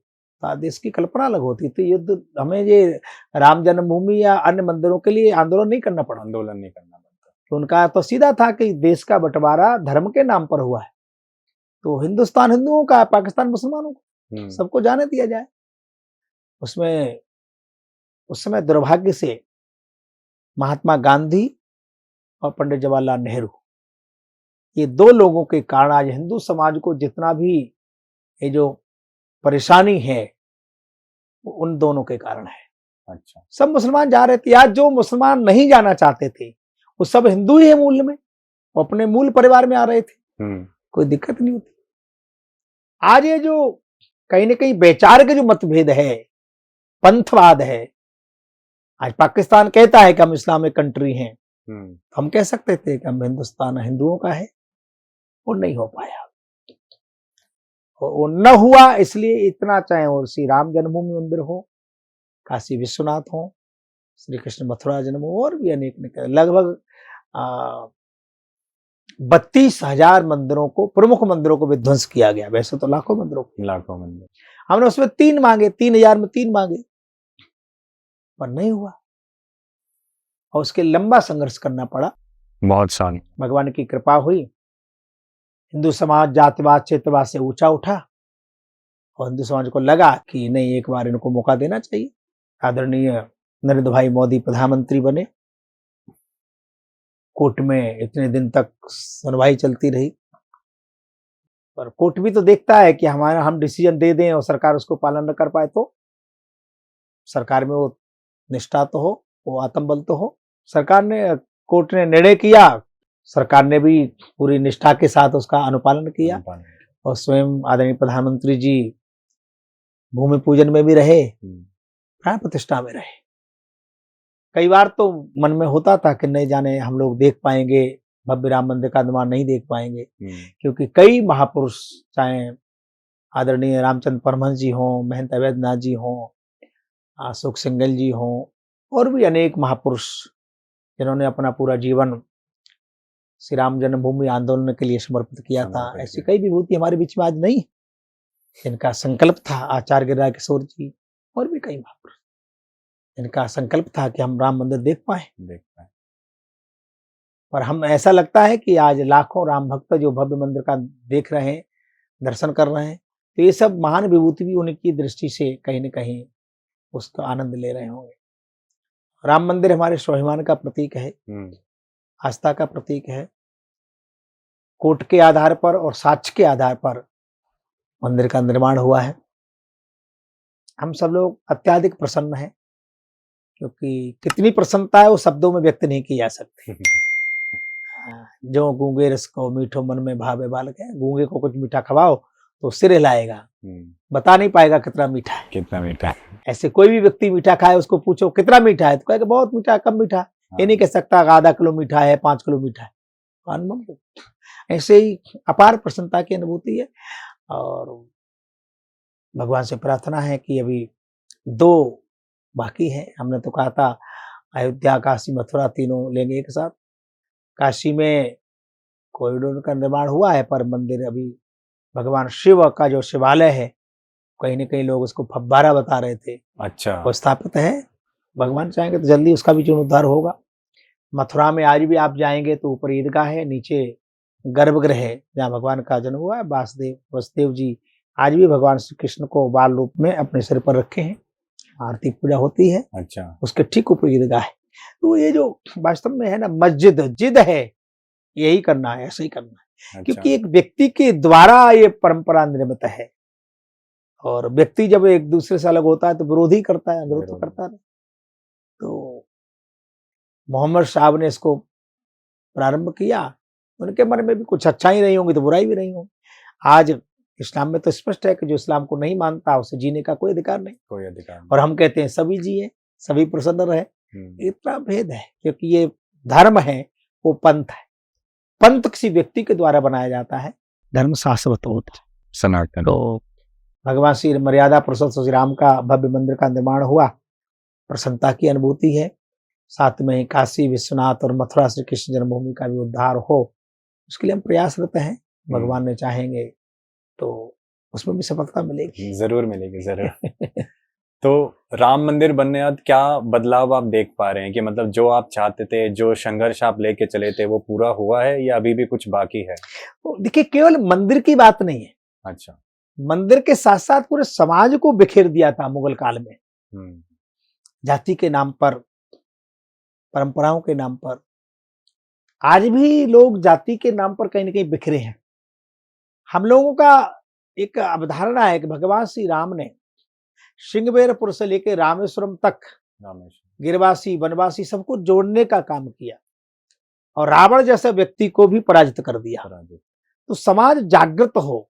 तो देश की कल्पना अलग होती। तो युद्ध हमें ये राम जन्मभूमि या अन्य मंदिरों के लिए आंदोलन नहीं करना पड़ता। तो उनका तो सीधा था कि देश का बंटवारा धर्म के नाम पर हुआ है, तो हिंदुस्तान हिंदुओं का, पाकिस्तान मुसलमानों को, सबको जाने दिया जाए। उसमें उस समय दुर्भाग्य से महात्मा गांधी और पंडित जवाहरलाल नेहरू, ये दो लोगों के कारण आज हिंदू समाज को जितना भी ये जो परेशानी है वो उन दोनों के कारण है। अच्छा। सब मुसलमान जा रहे थे, आज जो मुसलमान नहीं जाना चाहते थे वो सब हिंदू ही है मूल में, वो अपने मूल परिवार में आ रहे थे, कोई दिक्कत नहीं होती। आज ये जो कहीं ना कहीं वैचारिक जो मतभेद है, पंथवाद है, आज पाकिस्तान कहता है कि हम इस्लामिक कंट्री हैं, हम कह सकते थे कि हम हिंदुस्तान हिंदुओं का है, वो नहीं हो पाया। वो न हुआ, इसलिए इतना चाहे वो श्री राम जन्मभूमि मंदिर हो, काशी विश्वनाथ हो, श्री कृष्ण मथुरा जन्म हो, और भी अनेक लगभग 32,000 मंदिरों को, प्रमुख मंदिरों को विध्वंस किया गया। वैसे तो लाखों मंदिर हमने उसमें 3 मांगे, 3,000 में 3 मांगे, पर नहीं हुआ और उसके लंबा संघर्ष करना पड़ा। बहुत साल भगवान की कृपा हुई, हिंदू समाज जातिवाद क्षेत्रवाद से ऊंचा उठा और हिंदू समाज को लगा कि नहीं, एक बार इनको मौका देना चाहिए। आदरणीय नरेंद्र भाई मोदी प्रधानमंत्री बने, कोर्ट में इतने दिन तक सुनवाई चलती रही, पर कोर्ट भी तो देखता है कि हम डिसीजन दे दें और सरकार उसको पालन न कर पाए तो सरकार में वो निष्ठा तो हो, वो आत्मबल तो हो। कोर्ट ने निर्णय किया, सरकार ने भी पूरी निष्ठा के साथ उसका अनुपालन किया और स्वयं आदरणीय प्रधानमंत्री जी भूमि पूजन में भी रहे, प्राण प्रतिष्ठा में रहे। कई बार तो मन में होता था कि नहीं जाने हम लोग देख पाएंगे भव्य राम मंदिर का निर्माण, नहीं देख पाएंगे, क्योंकि कई महापुरुष, चाहे आदरणीय रामचंद्र परमहंस जी हों, महंत अवैधनाथ जी हों, अशोक सिंघल जी हों और भी अनेक महापुरुष जिन्होंने अपना पूरा जीवन श्री राम जन्मभूमि आंदोलन के लिए समर्पित किया था। समर्पित ऐसी किया। कई विभूति हमारे बीच में आज नहीं है, जिनका संकल्प था, आचार्य गिरिराज किशोर जी और भी कई महापुरुष, जिनका संकल्प था कि हम राम मंदिर देख पाए। देख पाए। और हम ऐसा लगता है कि आज लाखों राम भक्त जो भव्य मंदिर का देख रहे हैं, दर्शन कर रहे हैं, तो ये सब महान विभूति भी उनकी दृष्टि से कहीं न कहीं उसका आनंद ले रहे होंगे। राम मंदिर हमारे स्वाभिमान का प्रतीक है, आस्था का प्रतीक है। कोर्ट के आधार पर और साक्ष्य के आधार पर मंदिर का निर्माण हुआ है। हम सब लोग अत्यधिक प्रसन्न हैं, क्योंकि कितनी प्रसन्नता है वो शब्दों में व्यक्त नहीं की जा सकती। जो गूंगे रस को मीठो मन में भावे बालक है, गूंगे को कुछ मीठा खवाओ तो सिर हिलाएगा, बता नहीं पाएगा कितना मीठा है। कितना मीठा है। ऐसे कोई भी व्यक्ति मीठा खाए, उसको पूछो कितना मीठा है, तो कहेगा बहुत मीठा, कम मीठा। ये नहीं कह सकता आधा किलो मीठा है, 5 किलो मीठा है। अनुभव ऐसे ही अपार प्रसन्नता की अनुभूति है। और भगवान से प्रार्थना है कि अभी 2 बाकी है। हमने तो कहा था अयोध्या, काशी, मथुरा तीनों लेंगे एक साथ। काशी में कॉरिडोर का निर्माण हुआ है, पर मंदिर अभी भगवान शिव का जो शिवालय है, कहीं न कहीं लोग उसको फव्वारा बता रहे थे, अच्छा। वो स्थापित है। भगवान चाहेंगे तो जल्दी उसका भी जीर्णोद्धार होगा। मथुरा में आज भी आप जाएंगे तो ऊपर ईदगाह है, नीचे गर्भगृह है जहाँ भगवान का जन्म हुआ है। वसुदेव जी आज भी भगवान श्री कृष्ण को बाल रूप में अपने सिर पर रखे हैं, आरती पूजा होती है। अच्छा। उसके ठीक ऊपर ईदगाह है। तो ये जो वास्तव में है ना, मस्जिद जिद है, यही करना है, ऐसे ही करना है। अच्छा। क्योंकि एक व्यक्ति के द्वारा ये परंपरा निर्मित है, और व्यक्ति जब एक दूसरे से अलग होता है तो विरोध ही करता है, विरोध तो करता है। तो मोहम्मद साहब ने इसको प्रारंभ किया, उनके मन में भी कुछ अच्छाई नहीं होंगी तो बुराई भी नहीं होगी। आज इस्लाम में तो स्पष्ट है कि जो इस्लाम को नहीं मानता उसे जीने का कोई अधिकार नहीं, कोई अधिकार नहीं। और हम कहते हैं सभी जिए, सभी प्रसन्न रहे। इतना भेद है, क्योंकि ये धर्म है, वो पंथ है। पंथ किसी व्यक्ति के द्वारा बनाया जाता है, धर्म शाश्वत होता है, सनातन। तो भगवान श्री मर्यादा पुरुषोत्तम श्री राम का भव्य मंदिर का निर्माण हुआ, प्रसन्नता की अनुभूति है। साथ में काशी विश्वनाथ और मथुरा श्री कृष्ण जन्मभूमि का भी उद्धार हो, उसके लिए हम प्रयासरत हैं। भगवान ने चाहेंगे तो उसमें भी सफलता मिलेगी, जरूर मिलेगी, जरूर। तो राम मंदिर बनने बाद क्या बदलाव आप देख पा रहे हैं कि मतलब जो आप चाहते थे, जो संघर्ष आप लेके चले थे, वो पूरा हुआ है या अभी भी कुछ बाकी है? तो देखिए, केवल मंदिर की बात नहीं है। अच्छा। मंदिर के साथ साथ पूरे समाज को बिखेर दिया था मुगल काल में, जाति के नाम पर, परंपराओं के नाम पर। आज भी लोग जाति के नाम पर कहीं न कहीं बिखरे हैं। हम लोगों का एक अवधारणा है कि भगवान श्री राम ने श्रृंगबेरपुर से लेकर रामेश्वरम तक गिरवासी, वनवासी सबको जोड़ने का काम किया, और रावण जैसे व्यक्ति को भी पराजित कर दिया। तो समाज जागृत हो,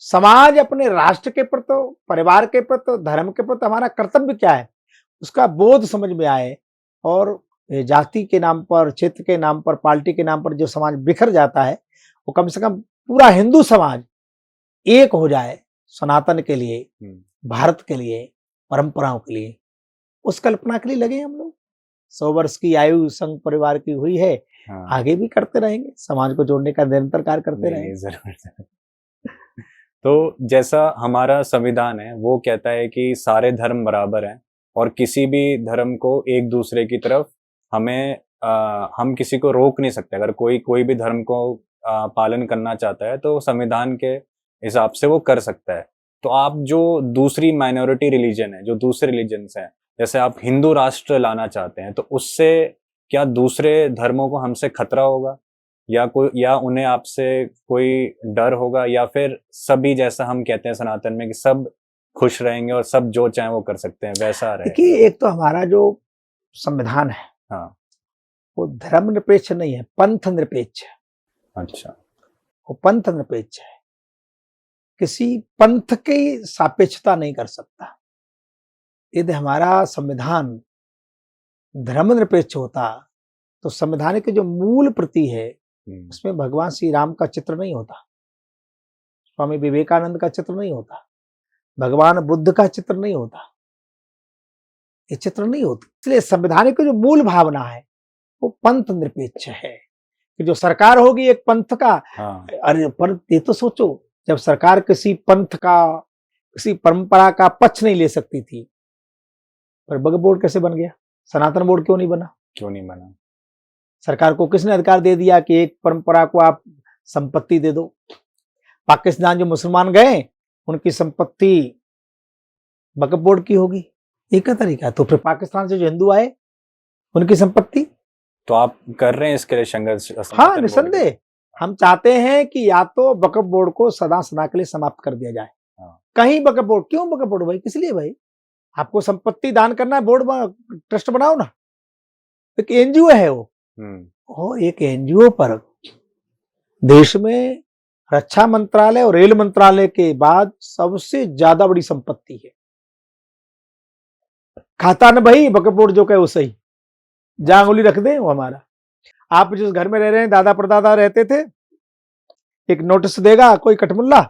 समाज अपने राष्ट्र के प्रति, परिवार के प्रति, धर्म के प्रति हमारा कर्तव्य क्या है, उसका बोध समझ में आए। और जाति के नाम पर, क्षेत्र के नाम पर, पार्टी के नाम पर जो समाज बिखर जाता है, वो कम से कम पूरा हिंदू समाज एक हो जाए सनातन के लिए, भारत के लिए, परंपराओं के लिए। उस कल्पना के लिए लगे हम लोग। 100 वर्ष की आयु संघ परिवार की हुई है। हाँ। आगे भी करते रहेंगे, समाज को जोड़ने का निरंतर कार्य करते रहेंगे। जरूर। तो जैसा हमारा संविधान है वो कहता है कि सारे धर्म बराबर हैं, और किसी भी धर्म को एक दूसरे की तरफ हम किसी को रोक नहीं सकते। अगर कोई भी धर्म को पालन करना चाहता है तो संविधान के हिसाब से वो कर सकता है। तो आप जो दूसरी माइनॉरिटी रिलीजन है, जो दूसरे रिलीजन्स हैं, जैसे आप हिंदू राष्ट्र लाना चाहते हैं, तो उससे क्या दूसरे धर्मों को हमसे खतरा होगा, या उन्हें आपसे कोई डर होगा, या फिर सभी, जैसा हम कहते हैं सनातन में कि सब खुश रहेंगे और सब जो चाहे वो कर सकते हैं, वैसा रहे? देखिए, एक तो हमारा जो संविधान है, हाँ, वो धर्म निरपेक्ष नहीं है, पंथ निरपेक्ष है। अच्छा। वो पंथ निरपेक्ष है, किसी पंथ की सापेक्षता नहीं कर सकता। यदि हमारा संविधान धर्म निरपेक्ष होता तो संविधान की जो मूल प्रति है उसमें भगवान श्री राम का चित्र नहीं होता, स्वामी विवेकानंद का चित्र नहीं होता, भगवान बुद्ध का चित्र नहीं होता, ये चित्र नहीं होती। इसलिए संविधान की जो मूल भावना है वो पंथ निरपेक्ष है कि जो सरकार होगी एक पंथ का। हाँ, अरे पर ये तो सोचो, जब सरकार किसी पंथ का, किसी परंपरा का पक्ष नहीं ले सकती थी, पर वक्फ बोर्ड कैसे बन गया? सनातन बोर्ड क्यों नहीं बना? क्यों नहीं बना? सरकार को किसने अधिकार दे दिया कि एक परंपरा को आप संपत्ति दे दो? पाकिस्तान जो मुसलमान गए उनकी संपत्ति वक्फ बोर्ड की होगी, एक का तरीका। तो फिर पाकिस्तान से जो हिंदू आए उनकी संपत्ति। तो आप कर रहे हैं इसके लिए संघर्ष? हाँ, सनातन बोर्ड के निसंदेह लिए? हम चाहते हैं कि या तो वक्फ बोर्ड को सदा सदा के लिए समाप्त कर दिया जाए। हाँ। कहीं वक्फ बोर्ड, क्यों वक्फ बोर्ड भाई? किस लिए भाई? आपको संपत्ति दान करना है, बोर्ड ट्रस्ट बनाओ ना, एक एनजीओ है वो। और एक एनजीओ पर देश में रक्षा मंत्रालय और रेल मंत्रालय के बाद सबसे ज्यादा बड़ी संपत्ति है। खाता न भाई वक्फ बोर्ड जो कहे वो सही, जहां उंगली रख दे वो हमारा। आप जिस घर में रह रहे हैं, दादा परदादा रहते थे, एक नोटिस देगा कोई कटमुल्ला,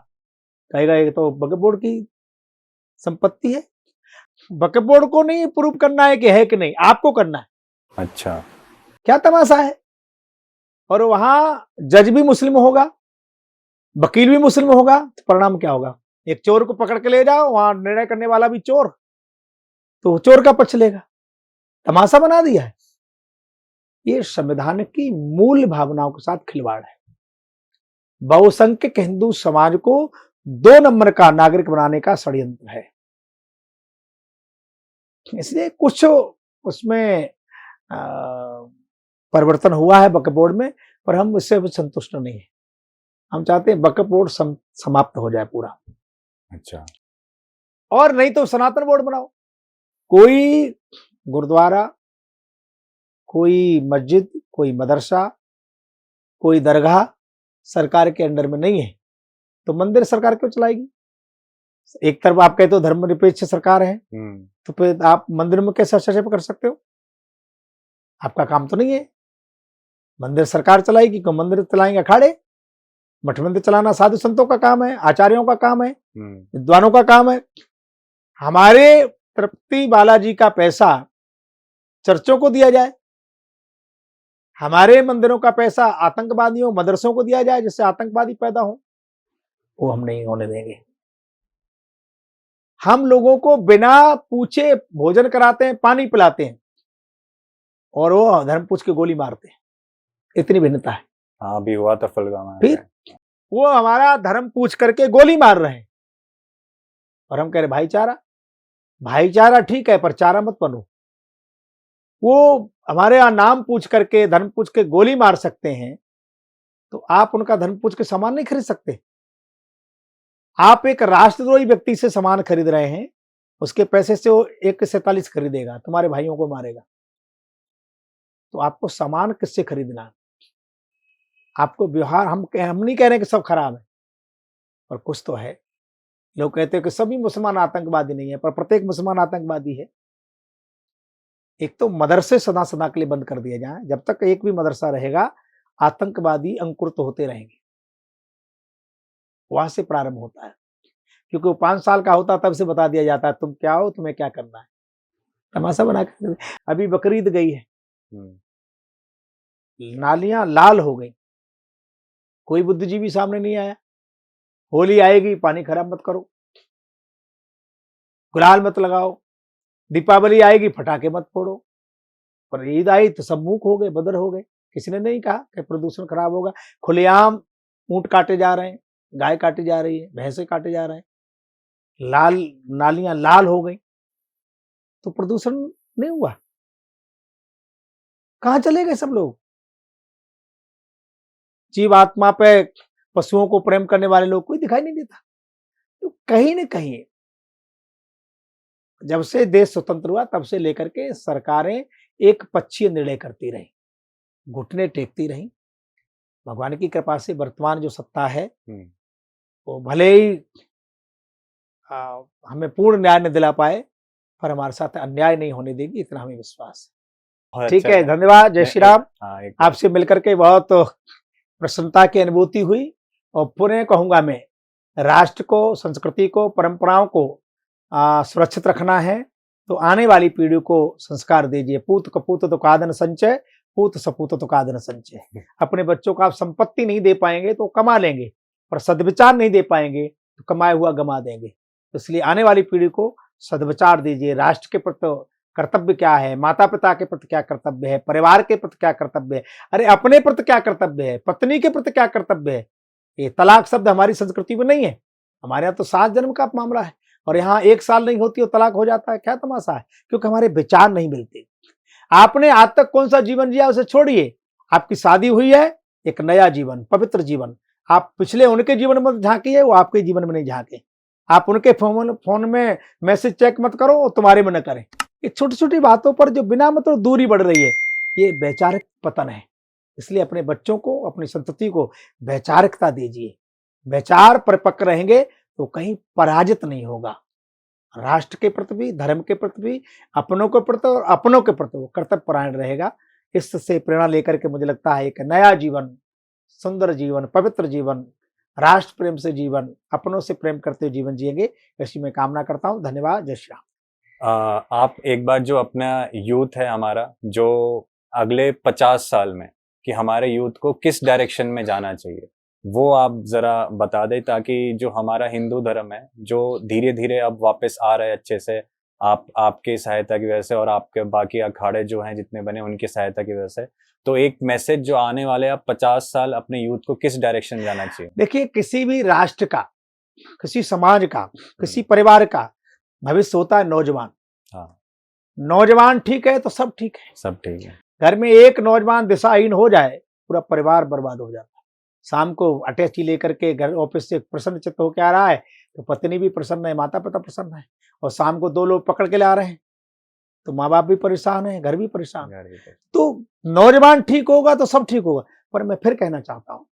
कहेगा ये तो वक्फ बोर्ड की संपत्ति है। वक्फ बोर्ड को नहीं प्रूव करना है कि है कि नहीं, आपको करना है। अच्छा, क्या तमाशा है? और वहां जज भी मुस्लिम होगा, वकील भी मुस्लिम होगा, तो परिणाम क्या होगा? एक चोर को पकड़ के ले जाओ, वहां निर्णय करने वाला भी चोर, तो चोर का पक्ष लेगा। तमाशा बना दिया है। ये संविधान की मूल भावनाओं के साथ खिलवाड़ है। बहुसंख्यक हिंदू समाज को 2 नंबर का नागरिक बनाने का षड्यंत्र है। इसलिए कुछ उसमें परिवर्तन हुआ है वक्फ बोर्ड में, पर हम इससे संतुष्ट नहीं है। हम चाहते हैं वक्फ बोर्ड समाप्त हो जाए पूरा। अच्छा। और नहीं तो सनातन बोर्ड बनाओ। कोई गुरुद्वारा, कोई मस्जिद, कोई मदरसा, कोई दरगाह सरकार के अंडर में नहीं है, तो मंदिर सरकार क्यों चलाएगी? एक तरफ आप कहते हो धर्मनिरपेक्ष सरकार है, तो फिर आप मंदिर में कैसे हस्तक्षेप कर सकते हो? आपका काम तो नहीं है। मंदिर सरकार चलाएगी, क्यों? मंदिर चलाएंगे अखाड़े। मठ मंदिर चलाना साधु संतों का काम है, आचार्यों का काम है, विद्वानों का काम है। हमारे तृप्ति बालाजी का पैसा चर्चों को दिया जाए, हमारे मंदिरों का पैसा आतंकवादियों, मदरसों को दिया जाए जिससे आतंकवादी पैदा हो, वो हम नहीं होने देंगे। हम लोगों को बिना पूछे भोजन कराते हैं, पानी पिलाते हैं, और वो धर्म पूछ के गोली मारते हैं। इतनी भिन्नता है। हाँ, अभी हुआ था फलगामा। फिर वो हमारा धर्म पूछ करके गोली मार रहे हैं, और हम कह रहे भाईचारा। भाईचारा ठीक है, पर चारा मत बनो। वो हमारे यहां नाम पूछ करके, धर्म पूछ के गोली मार सकते हैं, तो आप उनका धर्म पूछ के सामान नहीं खरीद सकते। आप एक राष्ट्रद्रोही व्यक्ति से सामान खरीद रहे हैं, उसके पैसे से वो AK-47 खरीदेगा, तुम्हारे भाइयों को मारेगा। तो आपको सामान किससे खरीदना? आपको व्यवहार, हम नहीं कह रहे कि सब खराब है, पर कुछ तो है। लोग कहते हैं कि सभी मुसलमान आतंकवादी नहीं है, पर प्रत्येक मुसलमान आतंकवादी है। एक तो मदरसे सदा सदा के लिए बंद कर दिया जाए। जब तक एक भी मदरसा रहेगा, आतंकवादी अंकुरित होते रहेंगे। वहां से प्रारंभ होता है, क्योंकि वो 5 साल का होता तब से बता दिया जाता है तुम क्या हो, तुम्हें क्या करना है। तमाशा बना कर। अभी बकरीद गई है, नालियां लाल हो गई, कोई बुद्धिजीवी सामने नहीं आया। होली आएगी, पानी खराब मत करो, गुलाल मत लगाओ। दीपावली आएगी, पटाखे मत फोड़ो। पर ईद आई तो सब मूक हो गए, बदर हो गए। किसी ने नहीं कहा कि प्रदूषण खराब होगा। खुलेआम ऊंट काटे जा रहे हैं, गाय काटी जा रही है, भैंसे काटे जा रहे हैं, लाल नालियां लाल हो गई, तो प्रदूषण नहीं हुआ। कहां चले गए सब लोग? जीवात्मा पे, पशुओं को प्रेम करने वाले लोग कोई दिखाई नहीं देता। तो कहीं न कहीं जब से देश स्वतंत्र हुआ तब से लेकर के सरकारें एक पक्षीय निर्णय करती रही, घुटने टेकती रही। भगवान की कृपा से वर्तमान जो सत्ता है वो भले ही हमें पूर्ण न्याय न दिला पाए, पर हमारे साथ अन्याय नहीं होने देगी, इतना हमें विश्वास है। ठीक है, धन्यवाद। जय श्री राम। आपसे मिलकर के बहुत प्रसन्नता की अनुभूति हुई, और पुनः कहूंगा मैं, राष्ट्र को, संस्कृति को, परंपराओं को सुरक्षित रखना है, तो आने वाली पीढ़ी को संस्कार दीजिए। पूत कपूत तो कादन संचय, पूत सपूत तो कादन संचय। अपने बच्चों को आप संपत्ति नहीं दे पाएंगे तो कमा लेंगे, पर सद्विचार नहीं दे पाएंगे तो कमाया हुआ गमा देंगे। तो इसलिए आने वाली पीढ़ी को सद्विचार दीजिए। राष्ट्र के प्रति कर्तव्य क्या है, माता पिता के प्रति क्या कर्तव्य है, परिवार के प्रति क्या कर्तव्य है, अरे अपने प्रति क्या कर्तव्य है, पत्नी के प्रति क्या कर्तव्य है। ये तलाक शब्द हमारी संस्कृति में नहीं है। हमारे यहाँ तो 7 जन्म का मामला है, और यहाँ 1 साल नहीं होती और तलाक हो जाता है। क्या तमाशा है? क्योंकि हमारे विचार नहीं मिलते। आपने आज तक कौन सा जीवन जिया उसे छोड़िए। आपकी शादी हुई है, एक नया जीवन, पवित्र जीवन। आप पिछले उनके जीवन में झांकिए, वो आपके जीवन में नहीं झांके। आप उनके फोन में मैसेज चेक मत करो, वो तुम्हारे में न करें। ये छोटी छोटी बातों पर जो बिना मतलब दूरी बढ़ रही है, ये वैचारिक पतन है। इसलिए अपने बच्चों को, अपनी संतति को वैचारिकता दीजिए। वैचार परिपक्व रहेंगे तो कहीं पराजित नहीं होगा। राष्ट्र के प्रति भी, धर्म के प्रति भी, अपनों के प्रति और अपनों के प्रति वो कर्तव्य परायण रहेगा। इससे प्रेरणा लेकर के मुझे लगता है एक नया जीवन, सुंदर जीवन, पवित्र जीवन, राष्ट्र प्रेम से जीवन, अपनों से प्रेम करते हुए जीवन जिएंगे, ऐसी मैं कामना करता हूँ। धन्यवाद। जय श्री राम। आप एक बार जो अपना यूथ है हमारा, जो अगले 50 साल में कि हमारे यूथ को किस डायरेक्शन में जाना चाहिए, वो आप जरा बता दें, ताकि जो हमारा हिंदू धर्म है जो धीरे धीरे अब वापस आ रहा है अच्छे से, आपके सहायता की वजह से और आपके बाकी अखाड़े जो हैं जितने बने उनकी सहायता की वजह से, तो एक मैसेज जो आने वाले अब 50 साल अपने यूथ को किस डायरेक्शन में जाना चाहिए? देखिए, किसी भी राष्ट्र का, किसी समाज का, किसी परिवार का भविष्य होता है नौजवान। हाँ, नौजवान ठीक है तो सब ठीक है। सब ठीक है। घर में एक नौजवान दिशाहीन हो जाए, पूरा परिवार बर्बाद हो जाता है। शाम को अटैची लेकर के घर ऑफिस से प्रसन्न चित्त होकर आ रहा है तो पत्नी भी प्रसन्न है, माता पिता प्रसन्न है, और शाम को 2 लोग पकड़ के ला रहे हैं तो माँ बाप भी परेशान है, घर भी परेशान है। तो नौजवान ठीक होगा तो सब ठीक होगा। पर मैं फिर कहना चाहता हूँ,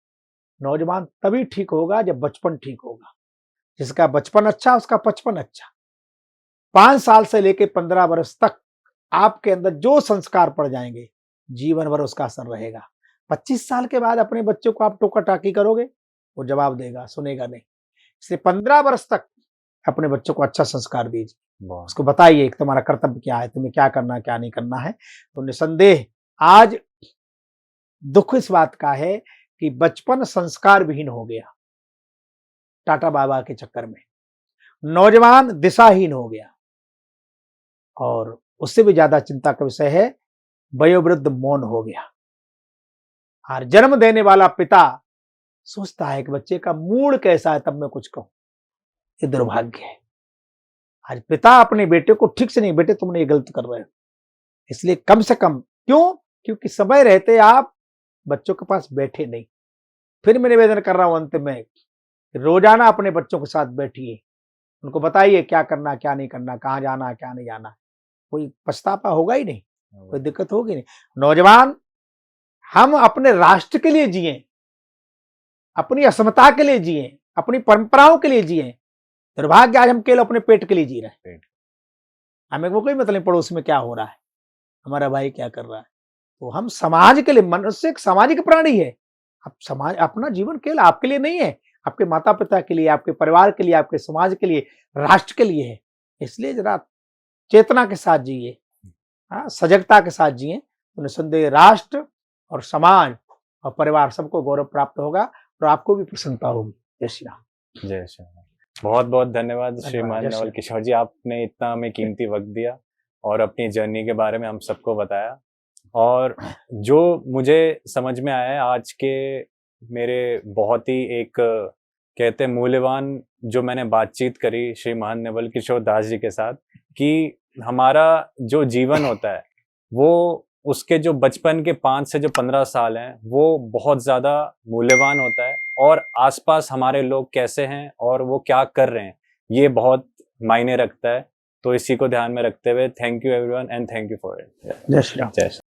नौजवान तभी ठीक होगा जब बचपन ठीक होगा। जिसका बचपन अच्छा, उसका बचपन अच्छा। 5 साल से लेकर 15 वर्ष तक आपके अंदर जो संस्कार पड़ जाएंगे, जीवन भर उसका असर रहेगा। 25 साल के बाद अपने बच्चों को आप टोका टाकी करोगे, वो जवाब देगा, सुनेगा नहीं। इसलिए 15 वर्ष तक अपने बच्चों को अच्छा संस्कार दीजिए। उसको बताइए कि तुम्हारा कर्तव्य क्या है, तुम्हें क्या करना क्या नहीं करना है। तो निसंदेह आज दुख इस बात का है कि बचपन संस्कार विहीन हो गया टाटा बाबा के चक्कर में। नौजवान दिशाहीन हो गया, और उससे भी ज्यादा चिंता का विषय है वयोवृद्ध मौन हो गया। और जन्म देने वाला पिता सोचता है कि बच्चे का मूड कैसा है तब मैं कुछ कहूं। ये दुर्भाग्य है। आज पिता अपने बेटे को ठीक से नहीं, बेटे तुमने ये गलत कर रहे हो। इसलिए कम से कम, क्यों? क्योंकि समय रहते आप बच्चों के पास बैठे नहीं। फिर मैं निवेदन कर रहा हूं अंत में, रोजाना अपने बच्चों के साथ बैठिए, उनको बताइए क्या करना क्या नहीं करना, कहाँ जाना क्या नहीं जाना। कोई पछतावा होगा ही नहीं, कोई दिक्कत होगी नहीं। नौजवान, हम अपने राष्ट्र के लिए जिए, अपनी असमता के लिए जिए, अपनी परंपराओं के लिए जिए। दुर्भाग्य आज हम केवल अपने पेट के लिए जी रहे हैं। हमें वो कोई मतलब पड़ोस में क्या हो रहा है, हमारा भाई क्या कर रहा है। तो हम समाज के लिए, मनुष्य एक सामाजिक प्राणी है। अब समाज, अपना जीवन केवल आपके लिए नहीं है, आपके माता पिता के लिए, आपके परिवार के लिए, आपके समाज के लिए, राष्ट्र के लिए है। इसलिए जरा चेतना के साथ जिए, सजगता के साथ जिए, तो निसंदेह राष्ट्र और समाज और परिवार सबको गौरव प्राप्त होगा और आपको भी प्रसन्नता होगी। जय श्री राम। जय श्री राम। बहुत बहुत धन्यवाद श्रीमान नवल किशोर जी, आपने इतना हमें कीमती वक्त दिया और अपनी जर्नी के बारे में हम सबको बताया। और जो मुझे समझ में आया है आज के मेरे बहुत ही एक कहते मूल्यवान जो मैंने बातचीत करी श्री महान नवल किशोर दास जी के साथ, कि हमारा जो जीवन होता है वो उसके जो बचपन के 5 से जो 15 साल हैं वो बहुत ज़्यादा मूल्यवान होता है, और आसपास हमारे लोग कैसे हैं और वो क्या कर रहे हैं ये बहुत मायने रखता है। तो इसी को ध्यान में रखते हुए thank you everyone and thank you for it. जय श्री राम। जय श्री राम।